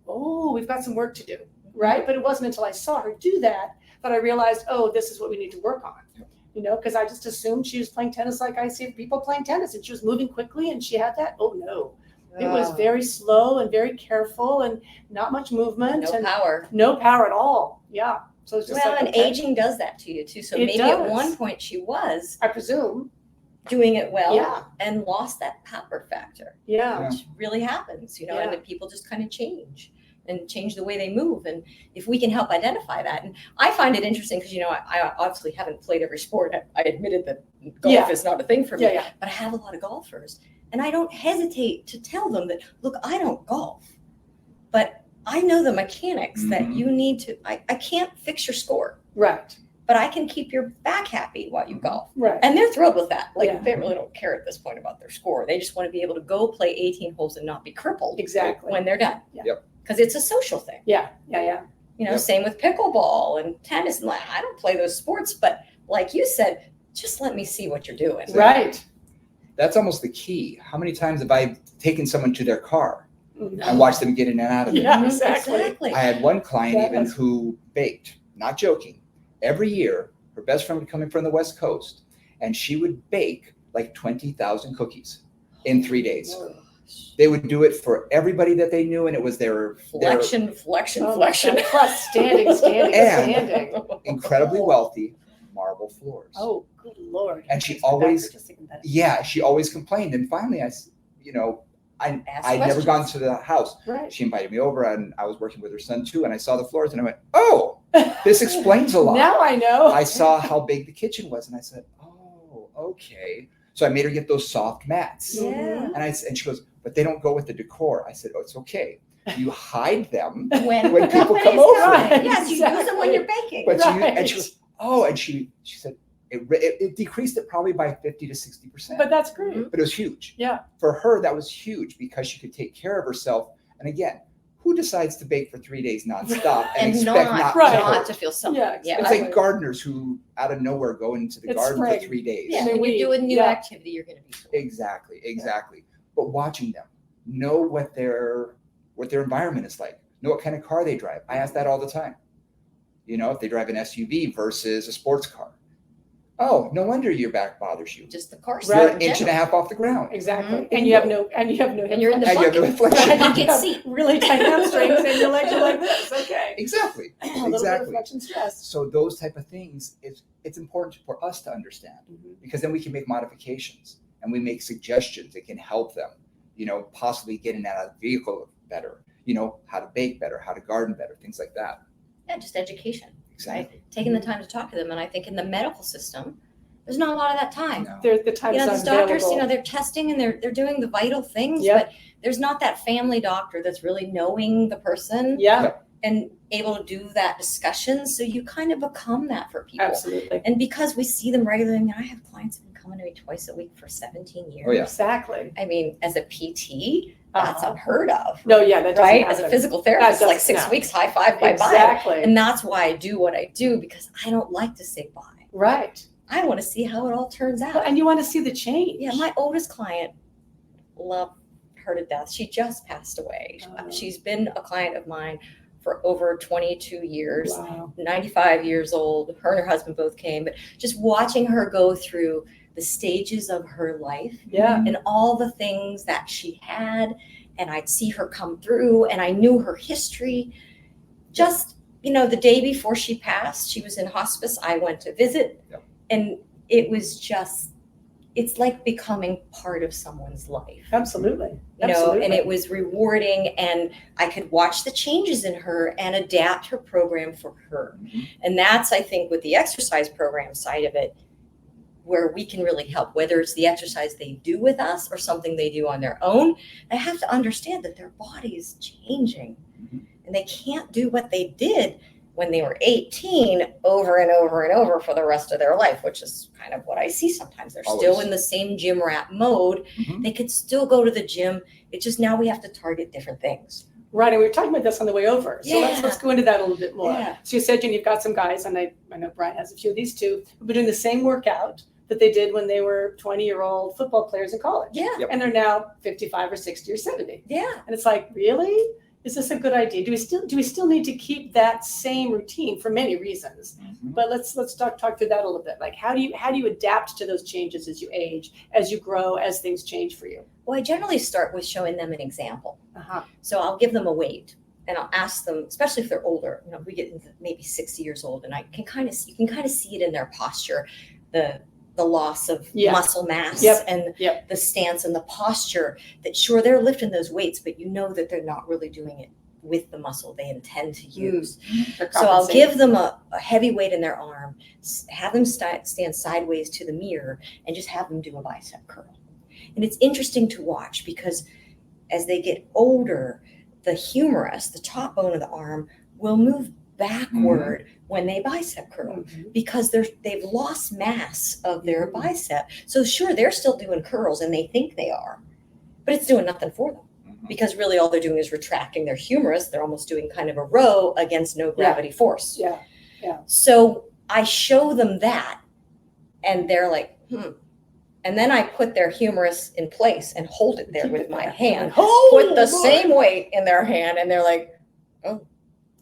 Speaker 2: oh, we've got some work to do, right? But it wasn't until I saw her do that I realized, oh, this is what we need to work on. Because I just assumed she was playing tennis like I see people playing tennis, and she was moving quickly, and she had that. Oh no, it was very slow and very careful, and not much movement,
Speaker 3: No
Speaker 2: and
Speaker 3: power.
Speaker 2: no power at all. Yeah, so it's just
Speaker 3: Well,
Speaker 2: like,
Speaker 3: and
Speaker 2: okay.
Speaker 3: aging does that to you too. So
Speaker 2: It
Speaker 3: maybe at
Speaker 2: does.
Speaker 3: one point she was
Speaker 2: I presume.
Speaker 3: doing it well
Speaker 2: Yeah.
Speaker 3: and lost that power factor,
Speaker 2: Yeah.
Speaker 3: which really happens,
Speaker 2: Yeah.
Speaker 3: and then people just kind of change the way they move. And if we can help identify that, and I find it interesting because, I obviously haven't played every sport. I admitted that golf is not a thing for me,
Speaker 2: Yeah.
Speaker 3: but I have a lot of golfers, and I don't hesitate to tell them that, look, I don't golf, but I know the mechanics that you need to, I can't fix your score,
Speaker 2: Right.
Speaker 3: but I can keep your back happy while you golf.
Speaker 2: Right.
Speaker 3: And they're thrilled with that. Like,
Speaker 2: Yeah.
Speaker 3: they really don't care at this point about their score. They just want to be able to go play 18 holes and not be crippled
Speaker 2: Exactly.
Speaker 3: when they're done.
Speaker 2: Yeah.
Speaker 1: Yep.
Speaker 3: Because it's a social thing.
Speaker 2: Yeah.
Speaker 3: Yep. Same with pickleball and tennis. And I don't play those sports, but like you said, just let me see what you're doing.
Speaker 2: Right.
Speaker 1: That's almost the key. How many times have I taken someone to their car
Speaker 2: Mhm.
Speaker 1: and watched them get in and out of it?
Speaker 2: Yeah,
Speaker 3: Mhm,
Speaker 2: exactly.
Speaker 1: I had one client
Speaker 2: That
Speaker 1: even
Speaker 2: was-
Speaker 1: who baked, not joking. Every year, her best friend would come in from the West Coast, and she would bake like 20,000 cookies in 3 days. They would do it for everybody that they knew, and it was their
Speaker 3: Flexion.
Speaker 2: Oh my God. Plus standing.
Speaker 1: And- incredibly wealthy marble floors.
Speaker 2: Oh, good Lord.
Speaker 1: And she
Speaker 2: Makes my back
Speaker 1: always-
Speaker 2: hurt just thinking about it.
Speaker 1: Yeah, she always complained. And finally, I'd
Speaker 3: Ask
Speaker 1: never gone
Speaker 3: questions.
Speaker 1: to the house.
Speaker 2: Right.
Speaker 1: She invited me over, and I was working with her son too, and I saw the floors, and I went, oh, this explains a lot.
Speaker 2: Now I know.
Speaker 1: I saw how big the kitchen was, and I said, oh, okay. So I made her get those soft mats.
Speaker 3: Yeah.
Speaker 1: And she goes, but they don't go with the decor. I said, oh, it's okay. You hide them.
Speaker 3: When
Speaker 1: When people
Speaker 3: company's
Speaker 1: come over.
Speaker 3: coming. Yes, you use them
Speaker 2: Exactly.
Speaker 3: when you're baking.
Speaker 1: But
Speaker 2: Right.
Speaker 1: and she goes, oh, and she said, it decreased it probably by 50 to 60%.
Speaker 2: But that's great.
Speaker 3: Mhm.
Speaker 1: But it was huge.
Speaker 2: Yeah.
Speaker 1: For her, that was huge because she could take care of herself. And again, who decides to bake for 3 days nonstop and,
Speaker 3: And
Speaker 1: expect
Speaker 3: not,
Speaker 1: not
Speaker 2: Right.
Speaker 1: to
Speaker 3: not
Speaker 1: hurt?
Speaker 3: to feel something.
Speaker 2: Yeah,
Speaker 3: Yeah.
Speaker 1: It's
Speaker 2: Right.
Speaker 1: like gardeners who out of nowhere go into the
Speaker 2: It's
Speaker 1: garden
Speaker 2: spring.
Speaker 1: for 3 days.
Speaker 3: Yeah,
Speaker 2: And then
Speaker 3: when you do a new
Speaker 2: yeah.
Speaker 3: activity, you're going to be sore.
Speaker 1: Exactly. But watching them, know what their environment is like, know what kind of car they drive. I ask that all the time. If they drive an SUV versus a sports car. Oh, no wonder your back bothers you.
Speaker 3: Just the car
Speaker 1: You're
Speaker 2: Right.
Speaker 1: an inch and a half off the ground.
Speaker 2: Exactly.
Speaker 3: Mhm.
Speaker 2: And you have no
Speaker 3: And you're in the
Speaker 1: And you have no
Speaker 3: bucket.
Speaker 1: inflection.
Speaker 3: Bucket
Speaker 2: You have
Speaker 3: seat.
Speaker 2: really tight hamstrings and your legs are like this. Okay.
Speaker 1: Exactly.
Speaker 2: A little bit of
Speaker 1: Exactly.
Speaker 2: flexion stress.
Speaker 1: So those type of things, it's important for us to understand, because then we can make modifications and we make suggestions that can help them, possibly get in and out of the vehicle better, how to bake better, how to garden better, things like that.
Speaker 3: Yeah, just education,
Speaker 1: Exactly.
Speaker 3: right? Taking the time to talk to them. And I think in the medical system, there's not a lot of that time.
Speaker 1: No.
Speaker 2: The time is
Speaker 3: These
Speaker 2: not
Speaker 3: doctors,
Speaker 2: available.
Speaker 3: they're testing and they're doing the vital things,
Speaker 2: Yep.
Speaker 3: but there's not that family doctor that's really knowing the person
Speaker 2: Yeah,
Speaker 3: and able to do that discussion. So you kind of become that for people.
Speaker 2: absolutely.
Speaker 3: And because we see them regularly, I mean, I have clients who've been coming to me twice a week for 17 years.
Speaker 1: Oh, yeah.
Speaker 2: Exactly.
Speaker 3: I mean, as a PT, that's
Speaker 2: Uh-huh.
Speaker 3: unheard of.
Speaker 2: No, yeah, that doesn't
Speaker 3: Right?
Speaker 2: happen.
Speaker 3: As a physical therapist,
Speaker 2: That
Speaker 3: like
Speaker 2: doesn't-
Speaker 3: 6
Speaker 2: no.
Speaker 3: weeks, high five, bye bye.
Speaker 2: Exactly.
Speaker 3: And that's why I do what I do, because I don't like to say bye.
Speaker 2: Right.
Speaker 3: I want to see how it all turns out.
Speaker 2: And you want to see the change.
Speaker 3: Yeah, my oldest client, love her to death. She just passed away.
Speaker 2: Oh.
Speaker 3: She's been a client of mine for over 22 years,
Speaker 2: Wow.
Speaker 3: 95 years old. Her and her husband both came, but just watching her go through the stages of her life
Speaker 2: Yeah.
Speaker 3: and all the things that she had, and I'd see her come through and I knew her history. Just the day before she passed, she was in hospice. I went to visit, and it was just, it's like becoming part of someone's life.
Speaker 2: Absolutely.
Speaker 3: And it was rewarding, and I could watch the changes in her and adapt her program for her. And that's, I think, with the exercise program side of it, where we can really help, whether it's the exercise they do with us or something they do on their own. They have to understand that their body is changing, and they can't do what they did when they were 18 over and over and over for the rest of their life, which is kind of what I see sometimes. They're still in the same gym rat mode. They could still go to the gym. It's just now we have to target different things.
Speaker 2: Right, and we were talking about this on the way over. So let's go into that a little bit more.
Speaker 3: Yeah.
Speaker 2: So you said, you've got some guys, and I know Brian has a few of these too, who've been doing the same workout that they did when they were 20-year-old football players in college.
Speaker 3: Yeah.
Speaker 2: And they're now 55 or 60 or 70.
Speaker 3: Yeah.
Speaker 2: And it's like, really? Is this a good idea? Do we still need to keep that same routine for many reasons? But let's talk through that a little bit. Like, how do you adapt to those changes as you age, as you grow, as things change for you?
Speaker 3: Well, I generally start with showing them an example. So I'll give them a weight, and I'll ask them, especially if they're older, we get into maybe 60 years old, and you can kind of see it in their posture, the loss of muscle mass and the stance and the posture, that sure, they're lifting those weights, but that they're not really doing it with the muscle they intend to use. So I'll give them a heavy weight in their arm, have them stand sideways to the mirror, and just have them do a bicep curl. And it's interesting to watch, because as they get older, the humerus, the top bone of the arm, will move backward when they bicep curl, because they've lost mass of their bicep. So sure, they're still doing curls, and they think they are, but it's doing nothing for them, because really all they're doing is retracting their humerus. They're almost doing kind of a row against no gravity force. So I show them that, and they're like, And then I put their humerus in place and hold it there with my hand. Put the same weight in their hand, and they're like, oh.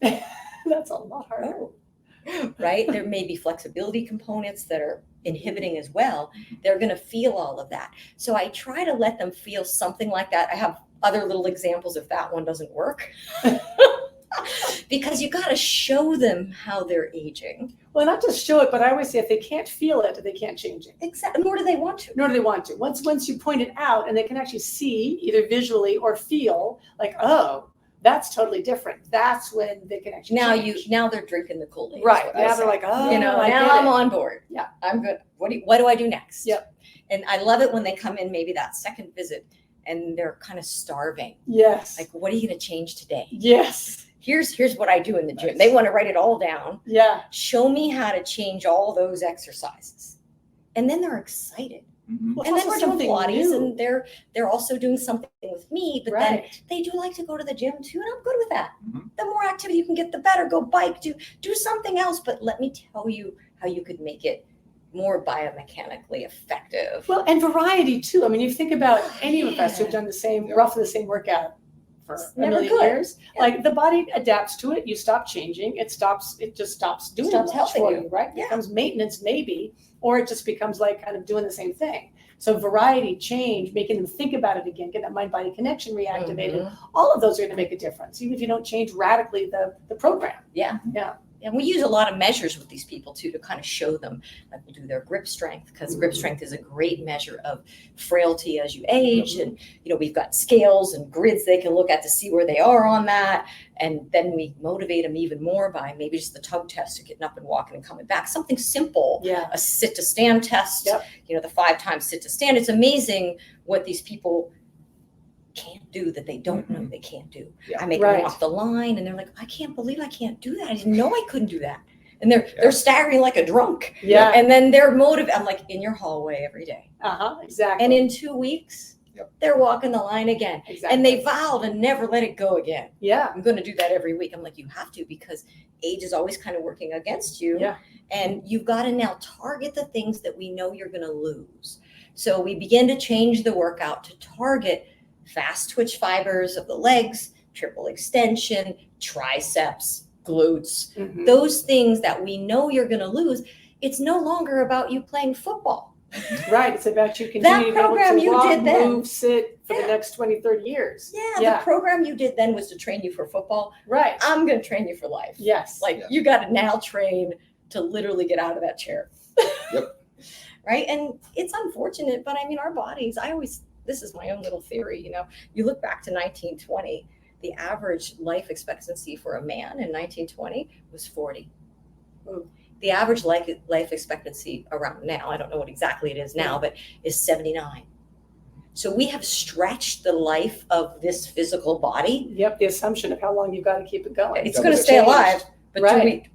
Speaker 2: That's a lot harder.
Speaker 3: Oh. Right? There may be flexibility components that are inhibiting as well. They're going to feel all of that. So I try to let them feel something like that. I have other little examples if that one doesn't work. Because you got to show them how they're aging.
Speaker 2: Well, not just show it, but I always say if they can't feel it, they can't change it.
Speaker 3: Exactly. Nor do they want to.
Speaker 2: Once you point it out, and they can actually see, either visually or feel, like, oh, that's totally different. That's when they can actually change.
Speaker 3: Now they're drinking the Kool-Aid.
Speaker 2: Right. Now they're like, oh,
Speaker 3: now I'm on board.
Speaker 2: Yeah.
Speaker 3: I'm good. What do I do next?
Speaker 2: Yep.
Speaker 3: And I love it when they come in maybe that second visit and they're kind of starving.
Speaker 2: Yes.
Speaker 3: Like, what are you going to change today?
Speaker 2: Yes.
Speaker 3: Here's what I do in the gym. They want to write it all down.
Speaker 2: Yeah.
Speaker 3: Show me how to change all those exercises. And then they're excited.
Speaker 2: Well,
Speaker 3: and then we're doing Pilates,
Speaker 2: new.
Speaker 3: And they're also doing something with me, but then they do like to go to the gym too, and I'm good with that. The more activity you can get, the better. Go bike, do something else, but let me tell you how you could make it more biomechanically effective.
Speaker 2: Well, and variety too. I mean, you think about any of us who've done roughly the same workout for a million years. Yeah. Like, the body adapts to it. You stop changing. It just stops doing it for you, right? It becomes maintenance maybe, or it just becomes like kind of doing the same thing. So variety, change, making them think about it again, get that mind-body connection reactivated. All of those are going to make a difference, even if you don't change radically the program.
Speaker 3: Yeah. And we use a lot of measures with these people too, to kind of show them, like we'll do their grip strength, because grip strength is a great measure of frailty as you age. And, we've got scales and grids they can look at to see where they are on that. And then we motivate them even more by maybe just the tug test of getting up and walking and coming back. Something simple, a sit to stand test, the 5 times sit to stand. It's amazing what these people can't do that they don't know they can't do. I make them walk the line, and they're like, I can't believe I can't do that. I didn't know I couldn't do that. And they're staggering like a drunk.
Speaker 2: Yeah.
Speaker 3: And then they're motivated. I'm like, in your hallway every day.
Speaker 2: Exactly.
Speaker 3: And in 2 weeks, they're walking the line again.
Speaker 2: Exactly.
Speaker 3: And they vowed to never let it go again.
Speaker 2: Yeah.
Speaker 3: I'm going to do that every week. I'm like, you have to, because age is always kind of working against you.
Speaker 2: Yeah.
Speaker 3: And you've got to now target the things that we know you're going to lose. So we begin to change the workout to target fast twitch fibers of the legs, triple extension, triceps, glutes, those things that we know you're going to lose. It's no longer about you playing football.
Speaker 2: Right. It's about you continuing to
Speaker 3: program
Speaker 2: be able
Speaker 3: you
Speaker 2: to walk,
Speaker 3: did then.
Speaker 2: move, sit for
Speaker 3: Yeah.
Speaker 2: the next 20, 30 years.
Speaker 3: Yeah, the program you did then was to train you for football.
Speaker 2: Right.
Speaker 3: I'm going to train you for life.
Speaker 2: Yes.
Speaker 3: Like you got to now train to literally get out of that chair.
Speaker 1: Yep.
Speaker 3: Right. And it's unfortunate, but I mean, our bodies, this is my own little theory, you look back to 1920, the average life expectancy for a man in 1920 was 40. The average life expectancy around now, I don't know what exactly it is now, but is 79. So we have stretched the life of this physical body.
Speaker 2: Yep. The assumption of how long you've got to keep it going.
Speaker 3: It's going to stay alive. But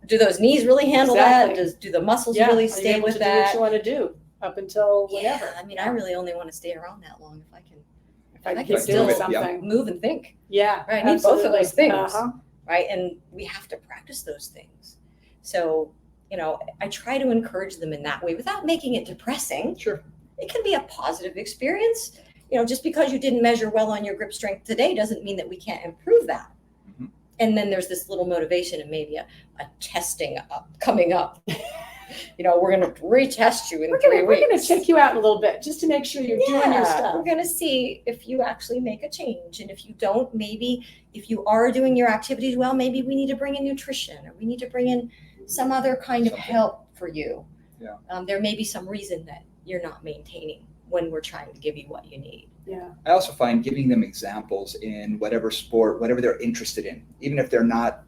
Speaker 3: do those knees really handle that? Do the muscles really stay with that?
Speaker 2: Do what you want to do up until whenever.
Speaker 3: I mean, I really only want to stay around that long if I can.
Speaker 2: If I
Speaker 3: can
Speaker 2: keep
Speaker 3: still
Speaker 2: doing something.
Speaker 3: Move and think.
Speaker 2: Yeah.
Speaker 3: Right. I need both of those things.
Speaker 2: Uh-huh.
Speaker 3: Right. And we have to practice those things. So, I try to encourage them in that way without making it depressing.
Speaker 1: Sure.
Speaker 3: It can be a positive experience. Just because you didn't measure well on your grip strength today doesn't mean that we can't improve that. Mm-hmm. And then there's this little motivation and maybe a testing coming up. We're going to retest you in 3 weeks.
Speaker 2: We're going to check you out in a little bit just to make sure you're doing your stuff.
Speaker 3: We're going to see if you actually make a change. And if you don't, maybe if you are doing your activities well, maybe we need to bring in nutrition or we need to bring in some other kind of help for you.
Speaker 1: Yeah.
Speaker 3: There may be some reason that you're not maintaining when we're trying to give you what you need.
Speaker 2: Yeah.
Speaker 1: I also find giving them examples in whatever sport, whatever they're interested in, even if they're not,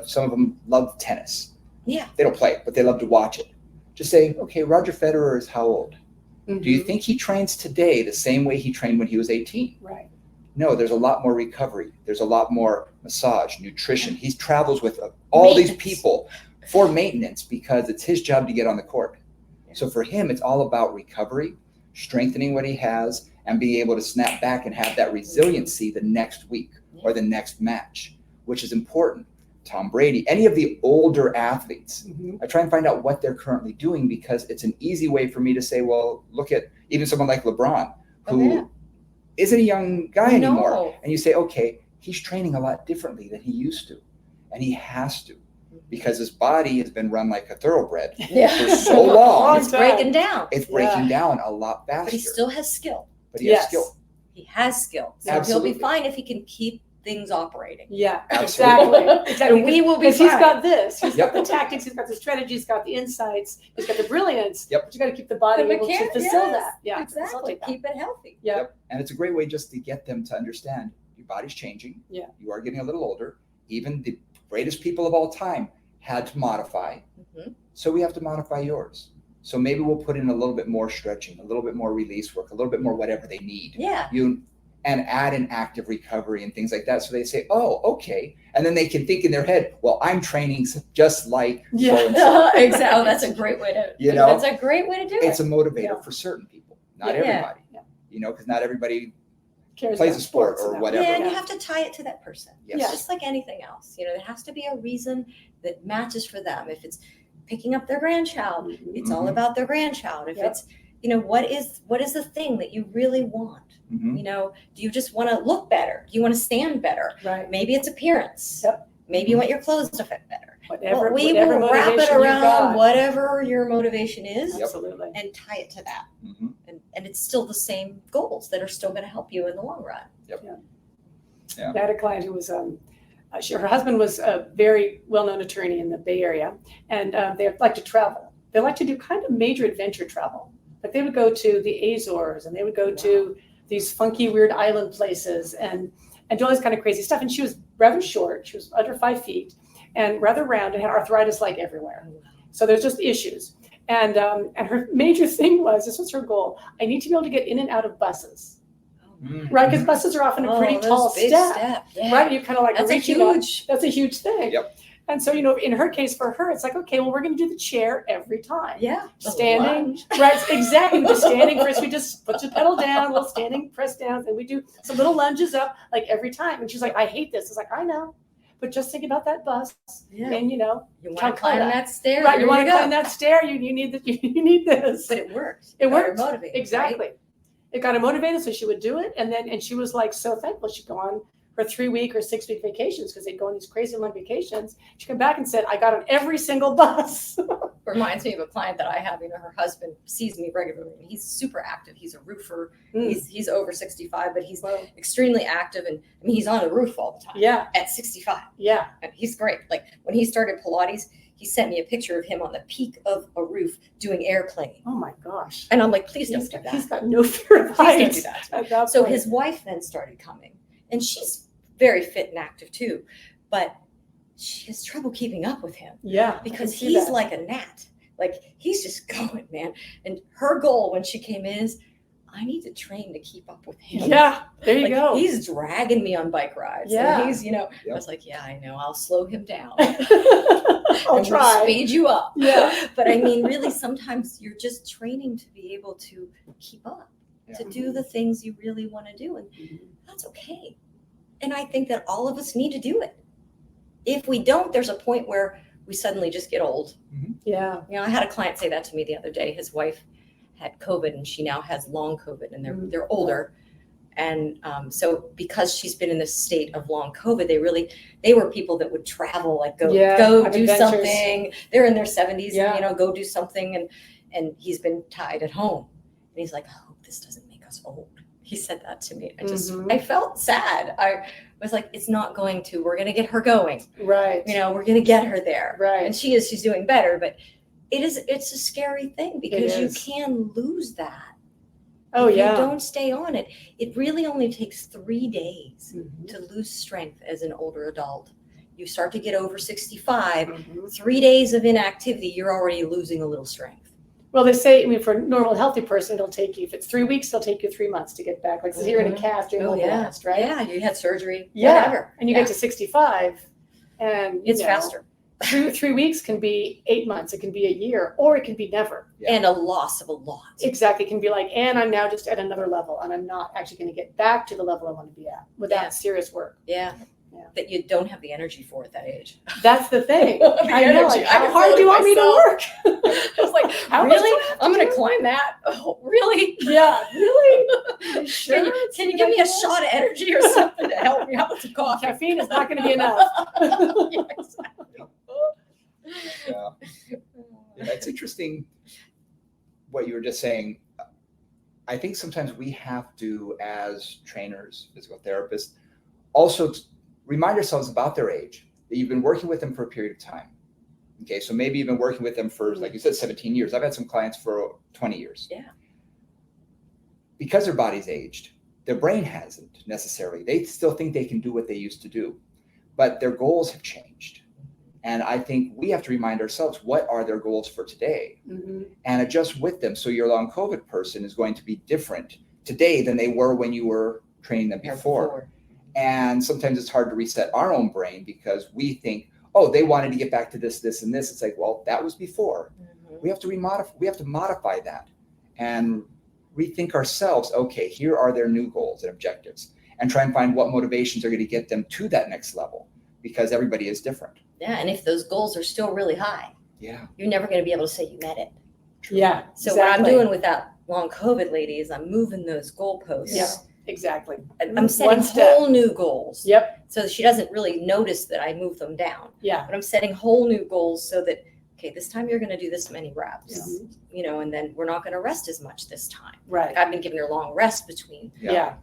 Speaker 1: some of them love tennis.
Speaker 3: Yeah.
Speaker 1: They don't play, but they love to watch it. Just say, okay, Roger Federer is how old?
Speaker 2: Mm-hmm.
Speaker 1: Do you think he trains today the same way he trained when he was 18?
Speaker 2: Right.
Speaker 1: No, there's a lot more recovery. There's a lot more massage, nutrition. He travels with all these people for maintenance because it's his job to get on the court. So for him, it's all about recovery, strengthening what he has, and being able to snap back and have that resiliency the next week or the next match, which is important. Tom Brady, any of the older athletes, I try and find out what they're currently doing because it's an easy way for me to say, well, look at even someone like LeBron, who isn't a young guy anymore. And you say, okay, he's training a lot differently than he used to. And he has to because his body has been run like a thoroughbred for so long.
Speaker 3: It's breaking down.
Speaker 1: It's breaking down a lot faster.
Speaker 3: But he still has skill.
Speaker 1: But he has skill.
Speaker 3: He has skill. So
Speaker 1: Absolutely.
Speaker 3: he'll be fine if he can keep things operating.
Speaker 2: Yeah,
Speaker 1: Absolutely.
Speaker 2: exactly.
Speaker 3: We will be fine.
Speaker 2: He's got this. He's got the tactics. He's got the strategy. He's got the insights. He's got the brilliance. But you got to keep the body able to facilitate that. Yeah,
Speaker 3: exactly. Keep it healthy.
Speaker 2: Yep.
Speaker 1: And it's a great way just to get them to understand your body's changing.
Speaker 2: Yeah.
Speaker 1: You are getting a little older. Even the greatest people of all time had to modify. So we have to modify yours. So maybe we'll put in a little bit more stretching, a little bit more release work, a little bit more whatever they need.
Speaker 3: Yeah.
Speaker 1: And add an active recovery and things like that. So they say, oh, okay. And then they can think in their head, well, I'm training just like so-and-so.
Speaker 3: Exactly. That's a great way to, that's a great way to do it.
Speaker 1: It's a motivator for certain people, not everybody, because not everybody plays a sport or whatever.
Speaker 3: Yeah, and you have to tie it to that person.
Speaker 1: Yes.
Speaker 3: Just like anything else. There has to be a reason that matches for them. If it's picking up their grandchild, it's all about their grandchild. If it's, what is the thing that you really want? Do you just want to look better? Do you want to stand better?
Speaker 2: Right.
Speaker 3: Maybe it's appearance. Maybe you want your clothes to fit better.
Speaker 2: Whatever
Speaker 3: we will wrap it around whatever your motivation is.
Speaker 2: Absolutely.
Speaker 3: And tie it to that. And it's still the same goals that are still going to help you in the long run.
Speaker 2: I had a client who was, her husband was a very well-known attorney in the Bay Area, and they like to travel. They like to do kind of major adventure travel. Like they would go to the Azores and they would go to these funky, weird island places and do all this kind of crazy stuff. And she was rather short. She was under 5 feet and rather round and had arthritis like everywhere. So there's just issues. And her major thing was, this was her goal, I need to be able to get in and out of buses. Right, because buses are often a pretty tall step. Right, you kind of like
Speaker 3: that's
Speaker 2: a huge thing. And so, in her case, for her, it's like, okay, well, we're going to do the chair every time.
Speaker 3: Yeah.
Speaker 2: Standing. Right, exactly. Just standing first. We just put the pedal down, little standing, press down, and we do some little lunges up like every time. And she's like, I hate this. It's like, I know. But just think about that bus. And,
Speaker 3: you want to climb that stair.
Speaker 2: Right, you want to climb that stair. You need this.
Speaker 3: But it worked.
Speaker 2: It worked.
Speaker 3: Motivated.
Speaker 2: Exactly.
Speaker 3: Right?
Speaker 2: It got her motivated, so she would do it. And she was like so thankful. She'd go on her 3-week or 6-week vacations because they'd go on these crazy long vacations. She'd come back and said, I got on every single bus.
Speaker 3: Reminds me of a client that I have. Her husband sees me regularly, and he's super active. He's a roofer. He's over 65, but he's extremely active, and he's on the roof all the time.
Speaker 2: Yeah,
Speaker 3: at 65.
Speaker 2: Yeah,
Speaker 3: and he's great. Like when he started Pilates, he sent me a picture of him on the peak of a roof doing airplane.
Speaker 2: Oh my gosh!
Speaker 3: And I'm like, please don't do that.
Speaker 2: He's got no fear of heights.
Speaker 3: Please don't do that. So his wife then started coming, and she's very fit and active too, but she has trouble keeping up with him.
Speaker 2: Yeah,
Speaker 3: because he's like a gnat. Like he's just going, man. And her goal when she came in is, I need to train to keep up with him.
Speaker 2: Yeah, there you go.
Speaker 3: He's dragging me on bike rides.
Speaker 2: Yeah,
Speaker 3: he's, I was like, yeah, I know. I'll slow him down.
Speaker 2: I'll try.
Speaker 3: We'll speed you up.
Speaker 2: Yeah,
Speaker 3: but really, sometimes you're just training to be able to keep up, to do the things you really want to do, and that's okay. And I think that all of us need to do it. If we don't, there's a point where we suddenly just get old.
Speaker 2: Yeah.
Speaker 3: I had a client say that to me the other day. His wife had COVID, and she now has long COVID, and they're older. And so because she's been in this state of long COVID, they were people that would travel, like go do something. They're in their 70s, and, go do something. And he's been tied at home. And he's like, I hope this doesn't make us old. He said that to me. I felt sad. I was like, it's not going to. We're going to get her going.
Speaker 2: Right.
Speaker 3: We're going to get her there.
Speaker 2: Right.
Speaker 3: And she's doing better. But it's a scary thing because you can lose that.
Speaker 2: Oh,
Speaker 3: if you don't stay on it. It really only takes 3 days to lose strength as an older adult. You start to get over 65, 3 days of inactivity, you're already losing a little strength.
Speaker 2: Well, they say, for a normal, healthy person, it'll take you, if it's 3 weeks, it'll take you 3 months to get back. Like, so you're in a cast, you're in last, right?
Speaker 3: Yeah, you had surgery,
Speaker 2: whatever. And you get to 65, and
Speaker 3: it's faster.
Speaker 2: 3 weeks can be 8 months, it can be a year, or it can be never.
Speaker 3: And a loss of a lot.
Speaker 2: Exactly. It can be like, and I'm now just at another level, and I'm not actually going to get back to the level I want to be at without serious work.
Speaker 3: Yeah. That you don't have the energy for at that age.
Speaker 2: That's the thing. I know. Like, how hard do you want me to work?
Speaker 3: I was like, really? I'm going to climb that? Oh, really?
Speaker 2: Yeah, really? Sure.
Speaker 3: Can you give me a shot of energy or something to help me out with the coffee?
Speaker 2: Caffeine is not going to be enough.
Speaker 1: Yeah, it's interesting what you were just saying. I think sometimes we have to, as trainers, physical therapists, also remind ourselves about their age, that you've been working with them for a period of time. Okay, so maybe you've been working with them for, like you said, 17 years. I've had some clients for 20 years.
Speaker 3: Yeah.
Speaker 1: Because their body's aged, their brain hasn't necessarily. They still think they can do what they used to do, but their goals have changed. And I think we have to remind ourselves, what are their goals for today? And adjust with them. So your long COVID person is going to be different today than they were when you were training them before. And sometimes it's hard to reset our own brain because we think, oh, they wanted to get back to this, this, and this. It's like, well, that was before. We have to modify that and rethink ourselves. Okay, here are their new goals and objectives, and try and find what motivations are going to get them to that next level, because everybody is different.
Speaker 3: Yeah, and if those goals are still really high, you're never going to be able to say you met it.
Speaker 2: Yeah.
Speaker 3: So what I'm doing with that long COVID lady is I'm moving those goalposts.
Speaker 2: Yeah. Exactly.
Speaker 3: I'm setting whole new goals.
Speaker 2: Yep.
Speaker 3: So that she doesn't really notice that I move them down.
Speaker 2: Yeah.
Speaker 3: But I'm setting whole new goals so that, okay, this time you're going to do this many reps, and then we're not going to rest as much this time.
Speaker 2: Right.
Speaker 3: Like I've been giving her long rest between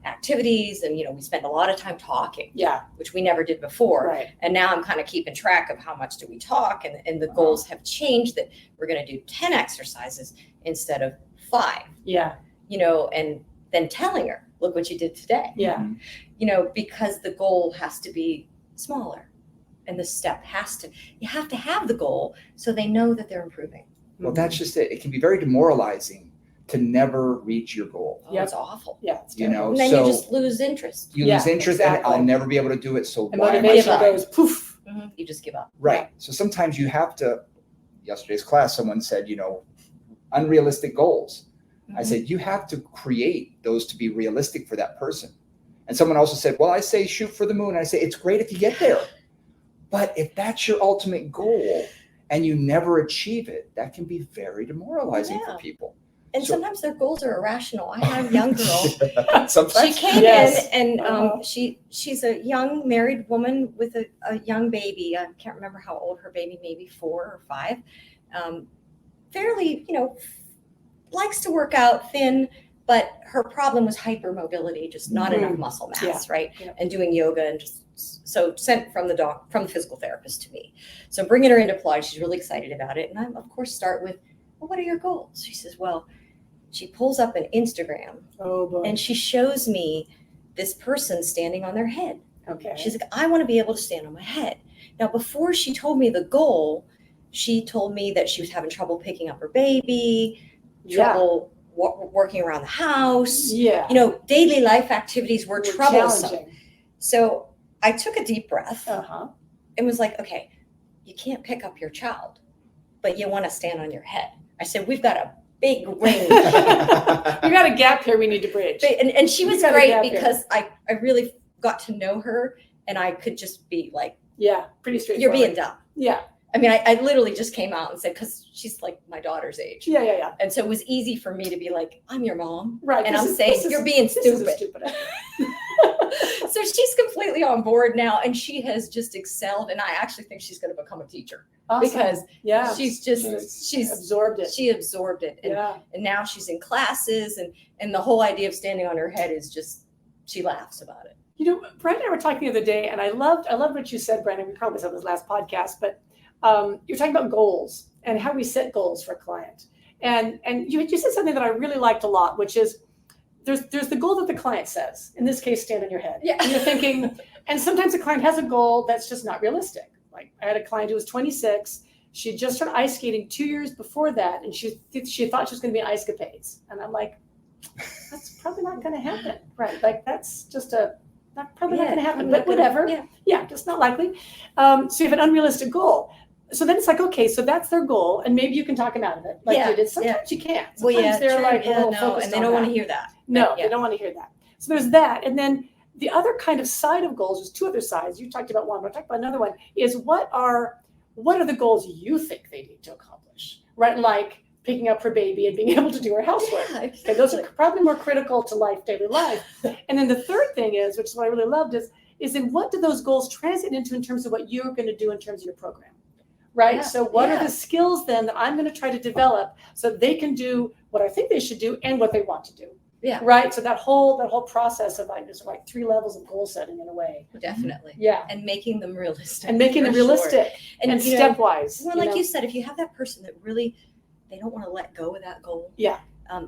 Speaker 3: activities, and, we spend a lot of time talking. Yeah. Which we never did before. Right. And now I'm kind of keeping track of how much do we talk, and the goals have changed, that we're going to do 10 exercises instead of 5. Yeah. And then telling her, look what you did today. Yeah. Because the goal has to be smaller, and the step you have to have the goal so they know that they're improving.
Speaker 1: Well, that's just it. It can be very demoralizing to never reach your goal.
Speaker 3: Oh, it's awful.
Speaker 2: Yeah.
Speaker 3: And then you just lose interest.
Speaker 1: You lose interest, and I'll never be able to do it. So
Speaker 2: and motivation goes poof.
Speaker 3: You just give up.
Speaker 1: Right. So sometimes you have to. Yesterday's class, someone said, unrealistic goals. I said, you have to create those to be realistic for that person. And someone also said, well, I say shoot for the moon. I say, it's great if you get there. But if that's your ultimate goal and you never achieve it, that can be very demoralizing for people.
Speaker 3: And
Speaker 1: Sure.
Speaker 3: sometimes their goals are irrational. I had a young girl. She
Speaker 1: Sometimes.
Speaker 3: came
Speaker 2: Yes.
Speaker 3: in and she's a young married woman with a young baby. I can't remember how old her baby, maybe 4 or 5. Fairly, likes to work out, thin, but her problem was hypermobility, just not enough muscle mass, right?
Speaker 2: Yeah.
Speaker 3: And doing yoga and just so sent from the physical therapist to me. So bringing her into Pilates, she's really excited about it. And I, of course, start with, well, what are your goals? She says, well, she pulls up an Instagram
Speaker 2: Oh boy.
Speaker 3: and she shows me this person standing on their head.
Speaker 2: Okay.
Speaker 3: She's like, I want to be able to stand on my head. Now, before she told me the goal, she told me that she was having trouble picking up her baby, trouble working around the house.
Speaker 2: Yeah.
Speaker 3: Daily life activities were troublesome.
Speaker 2: Challenging.
Speaker 3: So I took a deep breath
Speaker 2: Uh-huh.
Speaker 3: and was like, okay, you can't pick up your child, but you want to stand on your head. I said, we've got a big range.
Speaker 2: You got a gap here we need to bridge.
Speaker 3: And she was
Speaker 2: got a
Speaker 3: great
Speaker 2: gap
Speaker 3: because I really got to know her and I could just be like,
Speaker 2: Yeah, pretty
Speaker 3: you're
Speaker 2: straightforward.
Speaker 3: being dumb.
Speaker 2: Yeah.
Speaker 3: I mean, I literally just came out and said, because she's like my daughter's age.
Speaker 2: Yeah.
Speaker 3: And so it was easy for me to be like, I'm your mom.
Speaker 2: Right.
Speaker 3: And
Speaker 2: this
Speaker 3: I'm
Speaker 2: is-
Speaker 3: saying,
Speaker 2: this is-
Speaker 3: you're being
Speaker 2: this is a
Speaker 3: stupid.
Speaker 2: stupid.
Speaker 3: So she's completely on board now and she has just excelled. And I actually think she's going to become a teacher
Speaker 2: Awesome.
Speaker 3: because
Speaker 2: yeah,
Speaker 3: she's just,
Speaker 1: Nice.
Speaker 3: she's
Speaker 2: absorbed it.
Speaker 3: she absorbed it. And,
Speaker 2: Yeah.
Speaker 3: and now she's in classes and the whole idea of standing on her head is just, she laughs about it.
Speaker 2: Brandon and I were talking the other day, and I loved what you said, Brandon. We probably said this last podcast, but you're talking about goals and how we set goals for a client. And you said something that I really liked a lot, which is there's the goal that the client says. In this case, stand on your head.
Speaker 3: Yeah.
Speaker 2: And you're thinking, and sometimes a client has a goal that's just not realistic. Like I had a client who was 26. She had just started ice skating 2 years before that, and she thought she was going to be in ice capades. And I'm like, that's probably not going to happen, right? Like that's just probably not going to happen, but whatever. Yeah, just not likely. So you have an unrealistic goal. So then it's like, okay, so that's their goal, and maybe you can talk them out of it. Like you did. Sometimes you can't. Sometimes they're like a little focused
Speaker 3: and they
Speaker 2: on
Speaker 3: don't want to
Speaker 2: that.
Speaker 3: hear that.
Speaker 2: No, they don't want to hear that. So there's that. And then the other kind of side of goals, there's 2 other sides. You talked about one, but I'll talk about another one, is what are the goals you think they need to accomplish, right? Like picking up her baby and being able to do her housework.
Speaker 3: Yeah,
Speaker 2: Okay, those are probably more critical to daily life. And then the third thing is, which is what I really loved, is in what do those goals translate into in terms of what you're going to do in terms of your program, right?
Speaker 3: Yeah,
Speaker 2: So what are the skills then that I'm going to try to develop so they can do what I think they should do and what they want to do?
Speaker 3: Yeah.
Speaker 2: Right. So that whole process of there's 3 levels of goal setting in a way.
Speaker 3: Definitely.
Speaker 2: Yeah.
Speaker 3: And making them realistic.
Speaker 2: And making them
Speaker 3: for sure.
Speaker 2: realistic and stepwise.
Speaker 3: Well, like you said, if you have that person that really, they don't want to let go of that goal.
Speaker 2: Yeah.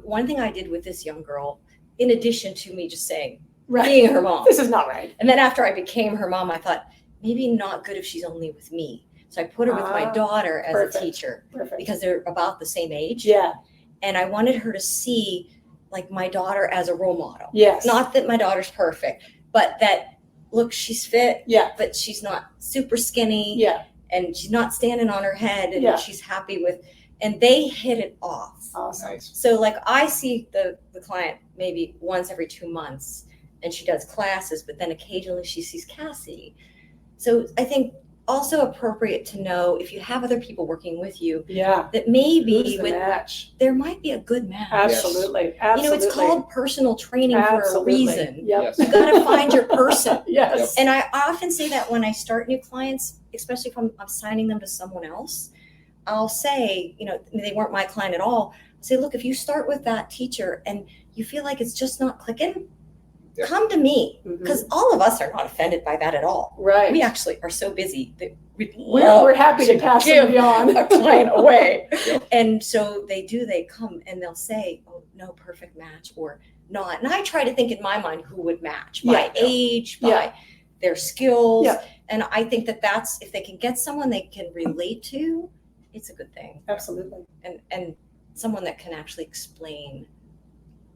Speaker 3: One thing I did with this young girl, in addition to me just saying,
Speaker 2: Right.
Speaker 3: being her mom.
Speaker 2: This is not right.
Speaker 3: And then after I became her mom, I thought, maybe not good if she's only with me. So I put her with my daughter as
Speaker 2: perfect.
Speaker 3: a teacher
Speaker 2: Perfect.
Speaker 3: because they're about the same age.
Speaker 2: Yeah.
Speaker 3: And I wanted her to see like my daughter as a role model.
Speaker 2: Yes.
Speaker 3: Not that my daughter's perfect, but that, look, she's fit,
Speaker 2: Yeah.
Speaker 3: but she's not super skinny.
Speaker 2: Yeah.
Speaker 3: And she's not standing on her head and
Speaker 2: Yeah.
Speaker 3: she's happy with, and they hit it off.
Speaker 2: Awesome.
Speaker 1: Nice.
Speaker 3: So like I see the client maybe once every 2 months and she does classes, but then occasionally she sees Cassie. So I think also appropriate to know if you have other people working with you
Speaker 2: Yeah.
Speaker 3: that maybe
Speaker 2: Who's the match?
Speaker 3: there might be a good match.
Speaker 2: Absolutely. Absolutely.
Speaker 3: It's called personal training for a reason.
Speaker 2: Yep.
Speaker 1: Yes.
Speaker 3: You got to find your person.
Speaker 2: Yes.
Speaker 3: And I often say that when I start new clients, especially if I'm assigning them to someone else, I'll say, they weren't my client at all. I'll say, look, if you start with that teacher and you feel like it's just not clicking,
Speaker 1: Yeah.
Speaker 3: come to me.
Speaker 2: Mhm.
Speaker 3: Because all of us are not offended by that at all.
Speaker 2: Right.
Speaker 3: We actually are so busy that
Speaker 2: We're happy to pass
Speaker 3: give
Speaker 2: them on.
Speaker 3: a client away.
Speaker 1: Yep.
Speaker 3: And so they come and they'll say, oh, no, perfect match or not. And I try to think in my mind who would match by
Speaker 2: Yeah.
Speaker 3: age, by
Speaker 2: Yeah.
Speaker 3: their skills.
Speaker 2: Yeah.
Speaker 3: And I think that's, if they can get someone they can relate to, it's a good thing.
Speaker 2: Absolutely.
Speaker 3: And someone that can actually explain.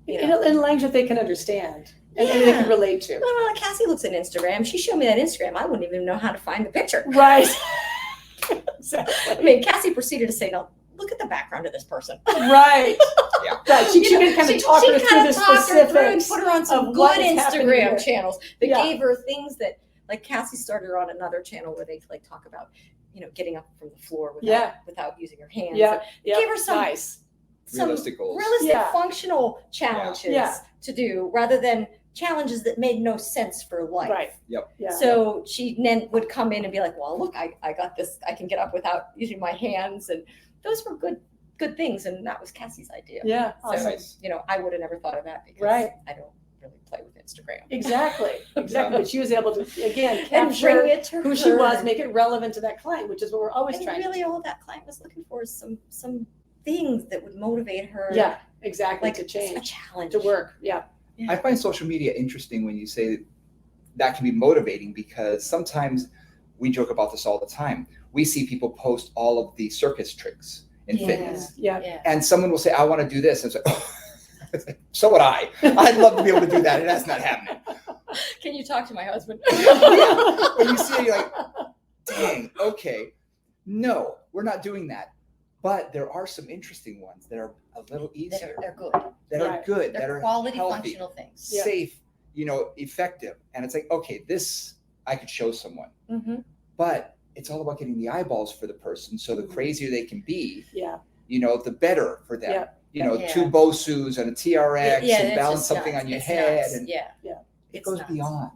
Speaker 2: In a language that they can understand and they
Speaker 3: Yeah.
Speaker 2: can relate to.
Speaker 3: Well, like Cassie looks at Instagram. She showed me that Instagram. I wouldn't even know how to find the picture.
Speaker 2: Right.
Speaker 3: I
Speaker 2: Exactly.
Speaker 3: mean, Cassie proceeded to say, no, look at the background of this person.
Speaker 2: Right.
Speaker 1: Yeah.
Speaker 2: Right. She can kind of talk her through
Speaker 3: kind
Speaker 2: the
Speaker 3: of talked her through and
Speaker 2: specifics.
Speaker 3: put her on some
Speaker 2: of what
Speaker 3: good
Speaker 2: is happening here.
Speaker 3: Instagram channels that
Speaker 2: Yeah.
Speaker 3: gave her things that, like Cassie started her on another channel where they like talk about, getting up from the floor without using your hands.
Speaker 2: Yeah.
Speaker 3: So give her some
Speaker 2: Nice.
Speaker 3: some
Speaker 1: realistic goals.
Speaker 3: realistic functional challenges
Speaker 2: Yeah.
Speaker 3: to do rather than challenges that made no sense for life.
Speaker 2: Right.
Speaker 1: Yep.
Speaker 2: Yeah.
Speaker 3: So she then would come in and be like, well, look, I got this. I can get up without using my hands. And those were good things. And that was Cassie's idea.
Speaker 2: Yeah.
Speaker 3: So,
Speaker 2: Awesome.
Speaker 1: Nice.
Speaker 3: I would have never thought of that because
Speaker 2: Right.
Speaker 3: I don't really play with Instagram.
Speaker 2: Exactly. But she was able to, again,
Speaker 3: And
Speaker 2: capture
Speaker 3: bring it to
Speaker 2: who
Speaker 3: her.
Speaker 2: she was, make it relevant to that client, which is what we're always
Speaker 3: And
Speaker 2: trying
Speaker 3: really
Speaker 2: to do.
Speaker 3: all that client was looking for is some things that would motivate her.
Speaker 2: Yeah, exactly.
Speaker 3: Like
Speaker 2: to
Speaker 3: a
Speaker 2: change,
Speaker 3: challenge.
Speaker 2: to work. Yeah.
Speaker 1: I find social media interesting when you say that can be motivating, because sometimes we joke about this all the time. We see people post all of the circus tricks in fitness,
Speaker 2: Yeah.
Speaker 1: and someone will say, I want to do this. And it's like, oh, so would I. I'd love to be able to do that, and that's not happening.
Speaker 3: Can you talk to my husband?
Speaker 1: When you see it, you're like, dang, okay. No, we're not doing that. But there are some interesting ones that are a little easier.
Speaker 3: They're good.
Speaker 1: That are good.
Speaker 3: They're
Speaker 1: that are
Speaker 3: quality
Speaker 1: healthy,
Speaker 3: functional things.
Speaker 1: safe, effective. And it's like, okay, this I could show someone.
Speaker 3: Mm-hmm.
Speaker 1: But it's all about getting the eyeballs for the person. So the crazier they can be,
Speaker 2: Yeah.
Speaker 1: The better for them.
Speaker 3: Yeah.
Speaker 1: Two BOSUs and a TRX
Speaker 3: Yeah,
Speaker 1: and
Speaker 3: it's
Speaker 1: balance
Speaker 3: just
Speaker 1: something
Speaker 3: nuts.
Speaker 1: on your
Speaker 3: It's
Speaker 1: head.
Speaker 3: nuts.
Speaker 1: And
Speaker 3: Yeah.
Speaker 1: it
Speaker 3: It's
Speaker 1: goes
Speaker 3: nuts.
Speaker 1: beyond,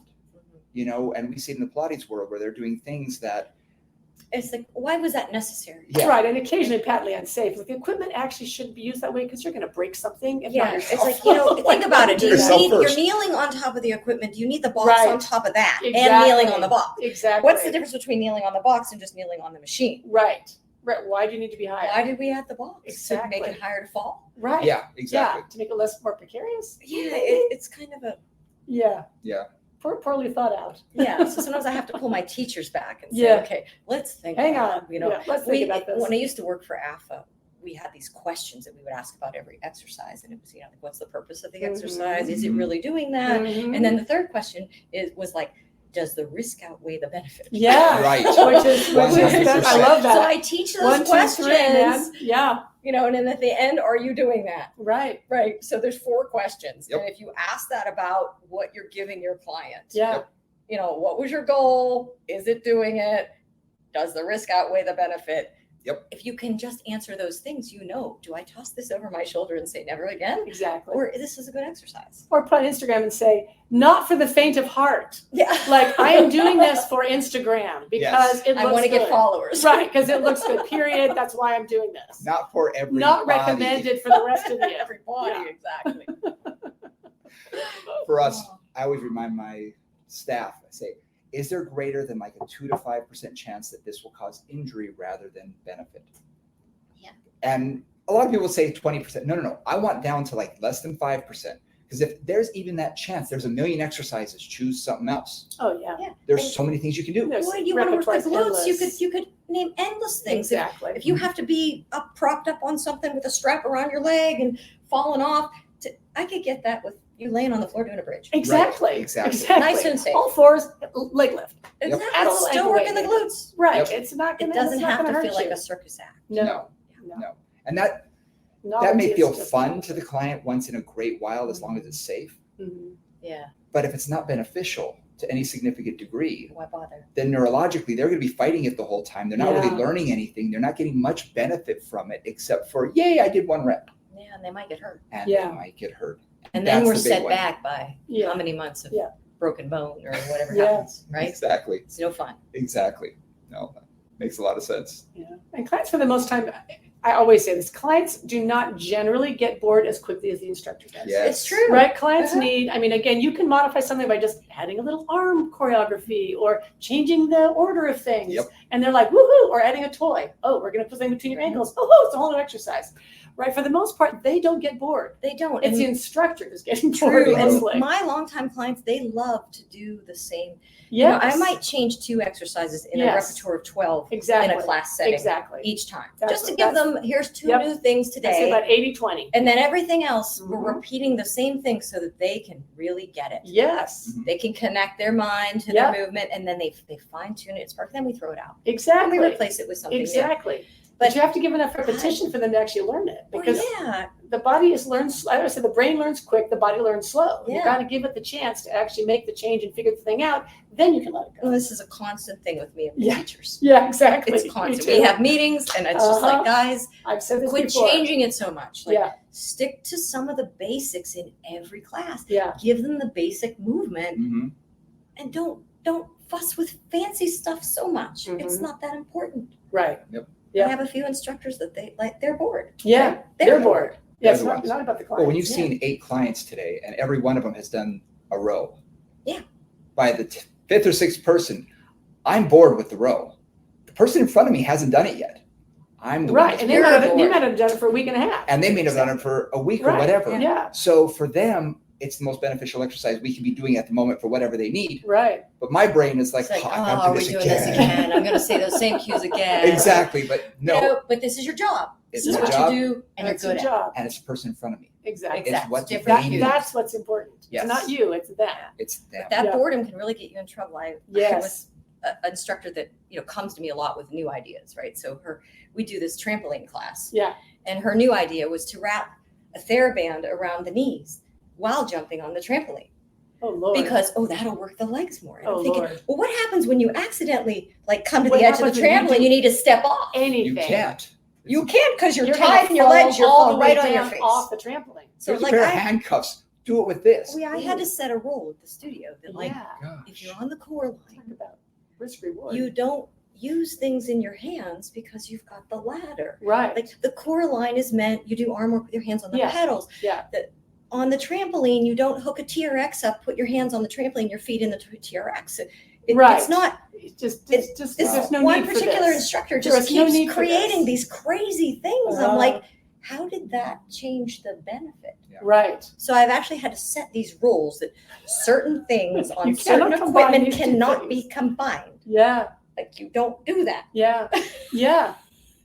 Speaker 1: and we see it in the Pilates world where they're doing things that,
Speaker 3: It's like, why was that necessary?
Speaker 1: yeah.
Speaker 2: Right. And occasionally patently unsafe. Like the equipment actually shouldn't be used that way because you're going to break something. If not
Speaker 3: Yeah,
Speaker 2: yourself.
Speaker 3: it's like, think about it. Do you
Speaker 1: Yourself
Speaker 3: need, you're
Speaker 1: first.
Speaker 3: kneeling on top of the equipment. Do you need the box
Speaker 2: Right.
Speaker 3: on top of that and
Speaker 2: Exactly.
Speaker 3: kneeling on the box?
Speaker 2: Exactly.
Speaker 3: What's the difference between kneeling on the box and just kneeling on the machine?
Speaker 2: Right. Why do you need to be higher?
Speaker 3: Why did we add the box?
Speaker 2: Exactly.
Speaker 3: To make it higher to fall?
Speaker 2: Right.
Speaker 1: Yeah, exactly.
Speaker 2: Yeah. To make it more precarious.
Speaker 3: Yeah, it's kind of a,
Speaker 2: Yeah.
Speaker 1: Yeah.
Speaker 2: Poorly thought out.
Speaker 3: yeah. So sometimes I have to pull my teachers back and say,
Speaker 2: Yeah.
Speaker 3: okay, let's think
Speaker 2: Hang
Speaker 3: about,
Speaker 2: on. Let's think
Speaker 3: we,
Speaker 2: about this.
Speaker 3: when I used to work for AFA, we had these questions that we would ask about every exercise. And it was, like, what's the purpose of the exercise? Is it really doing that?
Speaker 2: Mhm.
Speaker 3: And then the third question was like, does the risk outweigh the benefit?
Speaker 2: Yeah.
Speaker 1: Right.
Speaker 2: Which is I love that.
Speaker 3: So I teach those
Speaker 2: 1, 2, 3, man.
Speaker 3: questions,
Speaker 2: Yeah.
Speaker 3: and then at the end, are you doing that?
Speaker 2: Right.
Speaker 3: Right. So there's 4 questions.
Speaker 1: Yep.
Speaker 3: And if you ask that about what you're giving your client,
Speaker 2: Yeah.
Speaker 3: what was your goal? Is it doing it? Does the risk outweigh the benefit?
Speaker 1: Yep.
Speaker 3: If you can just answer those things, do I toss this over my shoulder and say never again?
Speaker 2: Exactly.
Speaker 3: Or this is a good exercise?
Speaker 2: Or put on Instagram and say, not for the faint of heart.
Speaker 3: Yeah.
Speaker 2: Like, I am doing this for Instagram because it looks
Speaker 3: I want to
Speaker 2: good.
Speaker 3: get followers.
Speaker 2: Right, because it looks good, period. That's why I'm doing this.
Speaker 1: Not for everybody.
Speaker 2: Not recommended for the rest of you.
Speaker 3: Everybody,
Speaker 2: Yeah.
Speaker 3: exactly.
Speaker 1: For us, I always remind my staff, I say, is there greater than like a 2 to 5% chance that this will cause injury rather than benefit?
Speaker 3: Yeah.
Speaker 1: And a lot of people say 20%. No. I want down to like less than 5%. Because if there's even that chance, there's a million exercises. Choose something else.
Speaker 2: Oh, yeah.
Speaker 1: There's so many things you can do.
Speaker 2: There's
Speaker 3: Boy, you want to work the
Speaker 2: repertoire's
Speaker 3: glutes?
Speaker 2: endless.
Speaker 3: You could name endless things.
Speaker 2: Exactly.
Speaker 3: If you have to be propped up on something with a strap around your leg and falling off, I could get that with you laying on the floor doing a bridge.
Speaker 2: Exactly.
Speaker 1: Right, exactly.
Speaker 3: Nice and safe.
Speaker 2: All 4s, leg lift.
Speaker 3: Exactly.
Speaker 2: Add a
Speaker 3: It's
Speaker 2: little
Speaker 3: still
Speaker 2: ankle
Speaker 3: working the
Speaker 2: weight.
Speaker 3: glutes.
Speaker 2: Right.
Speaker 1: Yep.
Speaker 2: It's not going
Speaker 3: It
Speaker 2: to
Speaker 3: doesn't have to
Speaker 2: hurt
Speaker 3: feel like
Speaker 2: you.
Speaker 3: a circus act.
Speaker 2: No.
Speaker 1: And that
Speaker 2: Novelty
Speaker 1: may
Speaker 2: is
Speaker 1: feel
Speaker 2: just
Speaker 1: fun
Speaker 2: novelty.
Speaker 1: to the client once in a great while, as long as it's safe.
Speaker 2: Mhm.
Speaker 3: Yeah.
Speaker 1: But if it's not beneficial to any significant degree,
Speaker 3: Why bother?
Speaker 1: then neurologically, they're going to be fighting it the whole time. They're not really
Speaker 2: Yeah.
Speaker 1: learning anything. They're not getting much benefit from it, except for, yay, I did 1 rep.
Speaker 3: Yeah, and they might get hurt.
Speaker 1: And
Speaker 2: Yeah.
Speaker 1: they might get hurt.
Speaker 3: And then
Speaker 1: That's
Speaker 3: we're
Speaker 1: the big
Speaker 3: set
Speaker 1: one.
Speaker 3: back by
Speaker 2: Yeah.
Speaker 3: how many months of
Speaker 2: Yeah.
Speaker 3: broken bone or whatever
Speaker 2: Yeah.
Speaker 3: happens, right?
Speaker 1: Exactly.
Speaker 3: It's no fun.
Speaker 1: Exactly. No, that makes a lot of sense.
Speaker 2: Yeah. And clients, for the most time, I always say this, clients do not generally get bored as quickly as the instructor does.
Speaker 1: Yes.
Speaker 3: It's true.
Speaker 2: Right? Clients
Speaker 3: Uh-huh.
Speaker 2: need, again, you can modify something by just adding a little arm choreography or changing the order of things.
Speaker 1: Yep.
Speaker 2: And they're like, woohoo, or adding a toy. Oh, we're going to put something between your ankles. Oh, it's a whole new exercise. Right? For the most part, they don't get bored.
Speaker 3: They don't.
Speaker 2: It's
Speaker 3: And
Speaker 2: the instructor who's getting bored.
Speaker 3: true. And
Speaker 2: mostly.
Speaker 3: my longtime clients, they love to do the same.
Speaker 2: Yes.
Speaker 3: I might change 2 exercises in a
Speaker 2: Yes.
Speaker 3: repertoire of 12
Speaker 2: Exactly.
Speaker 3: in a class setting
Speaker 2: Exactly.
Speaker 3: each time.
Speaker 2: That's
Speaker 3: Just to
Speaker 2: what-
Speaker 3: give them, here's 2
Speaker 2: Yep.
Speaker 3: new things
Speaker 2: I say
Speaker 3: today.
Speaker 2: about 80-20.
Speaker 3: And then everything else, we're
Speaker 2: Mhm.
Speaker 3: repeating the same thing so that they can really get it.
Speaker 2: Yes.
Speaker 1: Mhm.
Speaker 3: They can connect their mind to
Speaker 2: Yeah.
Speaker 3: their movement, and then they fine tune it, spark, then we throw it out. And
Speaker 2: Exactly.
Speaker 3: we replace it with something new.
Speaker 2: Exactly. But you have to give enough repetition for them to actually learn it, because
Speaker 3: yeah.
Speaker 2: the body learns. I always say the brain learns quick, the body learns slow.
Speaker 3: Yeah.
Speaker 2: You got to give it the chance to actually make the change and figure the thing out. Then you can let it go.
Speaker 3: Well, this is a constant thing with me and
Speaker 2: Yeah.
Speaker 3: teachers.
Speaker 2: Yeah, exactly.
Speaker 3: It's constant. We have meetings, and it's just like, guys,
Speaker 2: I've said this
Speaker 3: quit
Speaker 2: before.
Speaker 3: changing it so much. Like,
Speaker 2: Yeah.
Speaker 3: stick to some of the basics in every class.
Speaker 2: Yeah.
Speaker 3: Give them the basic movement,
Speaker 1: Mm-hmm.
Speaker 3: and don't fuss with fancy stuff so much. It's
Speaker 2: Mhm.
Speaker 3: not that important.
Speaker 2: Right.
Speaker 1: Yep.
Speaker 2: Yeah.
Speaker 3: I have a few instructors that they're bored.
Speaker 2: Yeah.
Speaker 3: Right?
Speaker 2: They're bored. Yeah, it's
Speaker 1: They're the
Speaker 2: not,
Speaker 1: ones.
Speaker 2: not about the client.
Speaker 1: Well, when you've seen 8 clients today and every one of them has done a row.
Speaker 3: Yeah.
Speaker 1: By the 5th or 6th person, I'm bored with the row. The person in front of me hasn't done it yet. I'm the one
Speaker 2: Right,
Speaker 1: that's
Speaker 2: and they
Speaker 1: bored.
Speaker 2: might have done it for a week and a half.
Speaker 1: And they may have done it for a week or
Speaker 2: Right.
Speaker 1: whatever.
Speaker 2: Yeah.
Speaker 1: So for them, it's the most beneficial exercise we can be doing at the moment for whatever they need.
Speaker 2: Right.
Speaker 1: But my brain is like,
Speaker 3: It's like,
Speaker 1: oh,
Speaker 3: oh,
Speaker 1: I
Speaker 3: are
Speaker 1: gotta
Speaker 3: we
Speaker 1: do
Speaker 3: doing
Speaker 1: this
Speaker 3: this
Speaker 1: again.
Speaker 3: again? I'm going to say those same cues again.
Speaker 1: Exactly, but no,
Speaker 3: But this is your job.
Speaker 1: it's
Speaker 3: This is
Speaker 1: my
Speaker 3: what
Speaker 1: job
Speaker 3: you do, and
Speaker 2: That's
Speaker 3: you're
Speaker 2: your
Speaker 3: good at it.
Speaker 2: job.
Speaker 1: and it's the person in front of me.
Speaker 2: Exactly.
Speaker 1: It's
Speaker 3: Exactly.
Speaker 1: what
Speaker 3: Different
Speaker 1: they
Speaker 3: cues.
Speaker 1: need.
Speaker 2: That's what's important.
Speaker 1: Yes.
Speaker 2: It's not you, it's them.
Speaker 1: It's them.
Speaker 3: That
Speaker 2: Yeah.
Speaker 3: boredom can really get you in trouble. I
Speaker 2: Yes.
Speaker 3: was an instructor that comes to me a lot with new ideas, right? So we do this trampoline class,
Speaker 2: Yeah.
Speaker 3: and her new idea was to wrap a TheraBand around the knees while jumping on the trampoline,
Speaker 2: Oh, Lord.
Speaker 3: because that'll work the legs more. And
Speaker 2: Oh,
Speaker 3: I'm thinking,
Speaker 2: Lord.
Speaker 3: well, what happens when you accidentally come to
Speaker 2: What
Speaker 3: the edge of
Speaker 2: happens
Speaker 3: the
Speaker 2: when you
Speaker 3: trampoline?
Speaker 2: do
Speaker 3: You need to step off.
Speaker 2: Anything.
Speaker 1: You can't.
Speaker 3: You can't, because you're
Speaker 2: You're
Speaker 3: tied
Speaker 2: gonna
Speaker 3: in your
Speaker 2: fall
Speaker 3: legs. You're
Speaker 2: all the
Speaker 3: falling
Speaker 2: way
Speaker 3: right on your
Speaker 2: down
Speaker 3: face.
Speaker 2: off the trampoline.
Speaker 3: So
Speaker 1: Here's a pair of
Speaker 3: I
Speaker 1: handcuffs. Do it with this.
Speaker 3: had to set a rule at the studio that
Speaker 2: Yeah.
Speaker 3: if
Speaker 1: Gosh.
Speaker 3: you're on the core
Speaker 2: Talk
Speaker 3: line,
Speaker 2: about risk reward.
Speaker 3: you don't use things in your hands because you've got the ladder.
Speaker 2: Right.
Speaker 3: Like the core line is meant, you do arm work with your hands on the
Speaker 2: Yeah.
Speaker 3: pedals.
Speaker 2: Yeah.
Speaker 3: On the trampoline, you don't hook a TRX up, put your hands on the trampoline, your feet in the TRX.
Speaker 2: Right.
Speaker 3: It's not,
Speaker 2: It's just
Speaker 3: this
Speaker 2: there's no
Speaker 3: one
Speaker 2: need for
Speaker 3: particular
Speaker 2: this.
Speaker 3: instructor
Speaker 2: There
Speaker 3: just
Speaker 2: is no
Speaker 3: keeps
Speaker 2: need for
Speaker 3: creating
Speaker 2: this.
Speaker 3: these crazy things.
Speaker 2: Uh-huh.
Speaker 3: I'm like, how did that change the benefit?
Speaker 2: Right.
Speaker 3: So I've actually had to set these rules that certain things on
Speaker 2: You
Speaker 3: certain
Speaker 2: cannot combine
Speaker 3: equipment
Speaker 2: these two
Speaker 3: cannot be
Speaker 2: things.
Speaker 3: combined.
Speaker 2: Yeah.
Speaker 3: Like, you don't do that.
Speaker 2: Yeah. Yeah.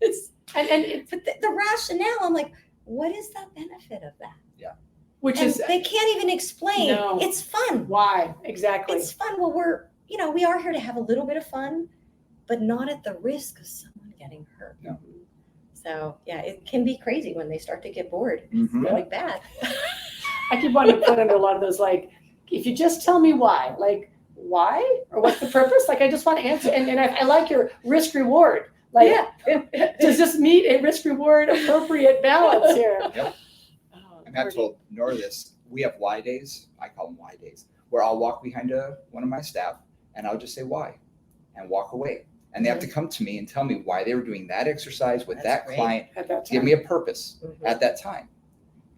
Speaker 3: It's,
Speaker 2: And
Speaker 3: but the rationale, I'm like, what is the benefit of that?
Speaker 2: which
Speaker 3: And
Speaker 2: is
Speaker 3: they can't even explain.
Speaker 2: No.
Speaker 3: It's fun.
Speaker 2: why exactly.
Speaker 3: It's fun. Well, we are here to have a little bit of fun, but not at the risk of someone getting hurt.
Speaker 1: No.
Speaker 3: So yeah, it can be crazy when they start to get bored.
Speaker 1: Mhm.
Speaker 3: It's really bad.
Speaker 2: I keep wanting to put under a lot of those, like, if you just tell me why, like, why or what's the purpose? Like, I just want to answer. And I like your risk reward. Like,
Speaker 3: Yeah.
Speaker 2: does this meet a risk reward appropriate balance here?
Speaker 1: Yep.
Speaker 2: Oh,
Speaker 1: And I told Nora this. We have why days. I call them why days, where I'll walk behind one of my staff and I'll just say why and walk away. And they have to come to me and tell me why they were doing that exercise with
Speaker 3: That's
Speaker 1: that
Speaker 3: great.
Speaker 1: client.
Speaker 2: At that time.
Speaker 1: Give me a purpose
Speaker 3: Mhm.
Speaker 1: at that time.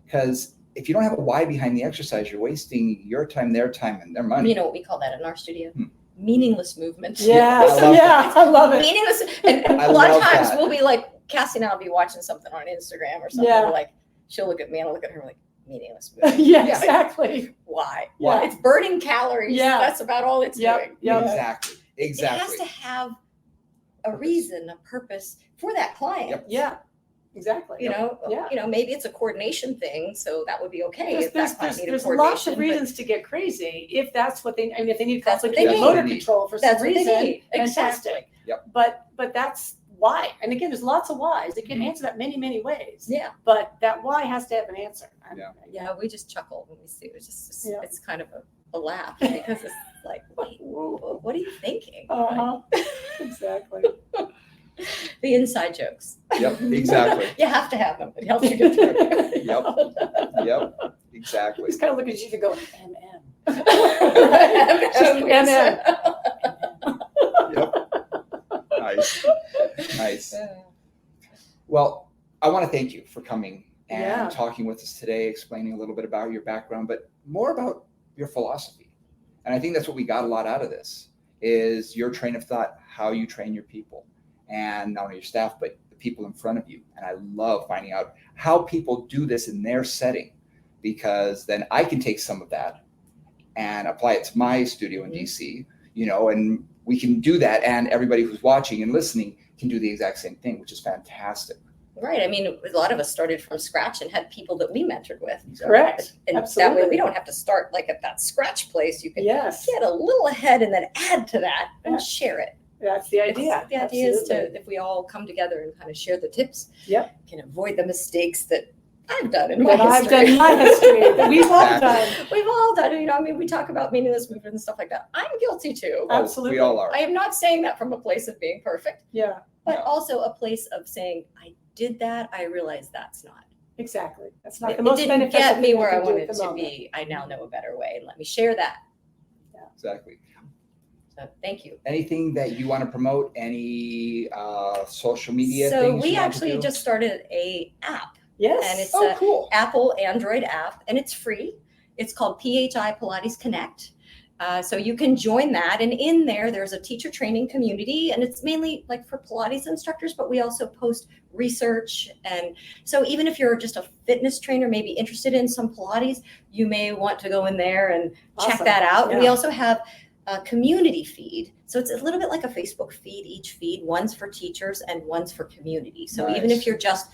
Speaker 1: Because if you don't have a why behind the exercise, you're wasting your time, their time, and their money.
Speaker 3: You know what we call that in our studio?
Speaker 1: Hmm.
Speaker 3: Meaningless movement.
Speaker 2: Yes,
Speaker 1: I love
Speaker 2: yeah, I love it.
Speaker 3: Meaningless. And
Speaker 1: I
Speaker 3: a lot of
Speaker 1: love
Speaker 3: times
Speaker 1: that.
Speaker 3: we'll be like, Cassie and I'll be watching something on Instagram or something.
Speaker 2: Yeah.
Speaker 3: We're like, she'll look at me and I'll look at her like, meaningless movement.
Speaker 2: Yeah,
Speaker 1: Yeah.
Speaker 2: exactly.
Speaker 3: Why?
Speaker 2: Yeah.
Speaker 3: It's burning calories.
Speaker 2: Yeah.
Speaker 3: That's about all it's
Speaker 2: Yep,
Speaker 3: doing.
Speaker 2: yep.
Speaker 1: Exactly.
Speaker 3: It has
Speaker 1: Exactly.
Speaker 3: to have a reason, a purpose for that client.
Speaker 1: Yep.
Speaker 2: Yeah, exactly.
Speaker 3: Yeah. Maybe it's a coordination thing, so that would be okay if that client needed
Speaker 2: There's lots
Speaker 3: coordination.
Speaker 2: of
Speaker 3: but
Speaker 2: reasons to get crazy if that's what they. I mean, if they need
Speaker 3: That's what
Speaker 2: complicated
Speaker 3: they
Speaker 2: motor
Speaker 1: need.
Speaker 2: control for
Speaker 3: That's
Speaker 2: some
Speaker 3: what they
Speaker 2: reason,
Speaker 3: need.
Speaker 2: fantastic.
Speaker 3: Exactly.
Speaker 1: Yep.
Speaker 2: But that's why. And again, there's lots of whys. They can
Speaker 1: Mhm.
Speaker 2: answer that many ways.
Speaker 3: Yeah.
Speaker 2: But that why has to have an answer.
Speaker 3: Yeah, we just chuckle when we see it.
Speaker 2: Yeah.
Speaker 3: It's kind of a laugh because it's like, wait, what are you thinking?
Speaker 2: Uh-huh. Exactly.
Speaker 3: The inside jokes.
Speaker 1: Yep. Exactly.
Speaker 3: You have to have them. It helps you get through.
Speaker 1: Yep. Yep. Exactly.
Speaker 2: Just kind of look at you and go, MM.
Speaker 3: Just
Speaker 2: MM.
Speaker 1: Yep. Nice. Nice. Well, I want to thank you for coming and
Speaker 2: Yeah.
Speaker 1: talking with us today, explaining a little bit about your background, but more about your philosophy. And I think that's what we got a lot out of this is your train of thought, how you train your people, and not only your staff, but the people in front of you. And I love finding out how people do this in their setting, because then I can take some of that and apply it to my studio in DC, and we can do that. And everybody who's watching and listening can do the exact same thing, which is fantastic.
Speaker 3: Right. I mean, a lot of us started from scratch and had people that we mentored with.
Speaker 2: Correct.
Speaker 3: And
Speaker 2: Absolutely.
Speaker 3: that way we don't have to start like at that scratch place. You can
Speaker 2: Yes.
Speaker 3: get a little ahead and then add to that and share it.
Speaker 2: That's the idea.
Speaker 3: The idea is
Speaker 2: Absolutely.
Speaker 3: if we all come together and kind of share the tips,
Speaker 2: Yep.
Speaker 3: can avoid the mistakes that I've done in my
Speaker 2: That I've
Speaker 3: history.
Speaker 2: done in my history, that we've all done.
Speaker 3: We've all done it. You know, I mean, we talk about meaningless movement and stuff like that. I'm guilty too.
Speaker 1: Oh,
Speaker 2: Absolutely.
Speaker 1: we all are.
Speaker 3: I am not saying that from a place of being perfect,
Speaker 2: Yeah,
Speaker 3: but
Speaker 1: No.
Speaker 3: also a place of saying, I did that. I realize that's not.
Speaker 2: exactly. That's not
Speaker 3: It
Speaker 2: the most
Speaker 3: didn't
Speaker 2: beneficial
Speaker 3: get me
Speaker 2: thing
Speaker 3: where I
Speaker 2: can do at
Speaker 3: wanted
Speaker 2: the
Speaker 3: to
Speaker 2: moment.
Speaker 3: be. I now know a better way, and let me share that.
Speaker 1: Exactly.
Speaker 3: So thank you.
Speaker 1: Anything that you want to promote? Any social media
Speaker 3: So
Speaker 1: things
Speaker 3: we
Speaker 1: you want to
Speaker 3: actually
Speaker 1: do?
Speaker 3: just started a app,
Speaker 2: Yes.
Speaker 3: and it's
Speaker 1: Oh,
Speaker 3: a
Speaker 1: cool.
Speaker 3: Apple Android app, and it's free. It's called PHI Pilates Connect. So you can join that, and in there's a teacher training community, and it's mainly like for Pilates instructors, but we also post research. And so even if you're just a fitness trainer, maybe interested in some Pilates, you may want to go in there and check
Speaker 2: Awesome.
Speaker 3: that out.
Speaker 2: Yeah.
Speaker 3: We also have a community feed. So it's a little bit like a Facebook feed, each feed, one's for teachers and one's for community. So even
Speaker 1: Nice.
Speaker 3: if you're just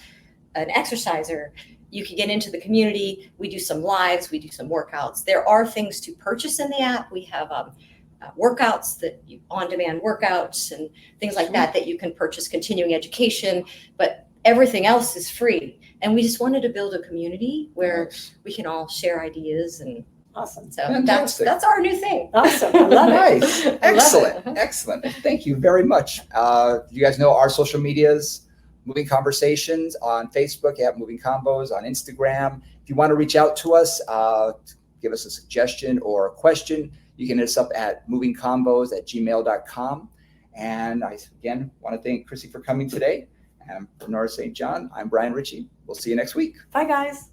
Speaker 3: an exerciser, you can get into the community. We do some lives, we do some workouts. There are things to purchase in the app. We have workouts on-demand workouts and things like that you can purchase, continuing education, but everything else is free. And we just wanted to build a community where
Speaker 1: Nice.
Speaker 3: we can all share ideas, and
Speaker 2: Awesome.
Speaker 3: so
Speaker 1: Fantastic.
Speaker 3: that's our new thing.
Speaker 2: Awesome. I love it.
Speaker 1: Nice.
Speaker 3: I love
Speaker 1: Excellent.
Speaker 3: it.
Speaker 1: Excellent. Thank you very much. You guys know our social medias, Moving Conversations on Facebook at Moving Combos, on Instagram. If you want to reach out to us, give us a suggestion or a question, you can hit us up at movingcombos@gmail.com. And I, again, want to thank Chrissy for coming today. And for Nora St. John, I'm Brian Ritchie. We'll see you next week.
Speaker 2: Bye, guys.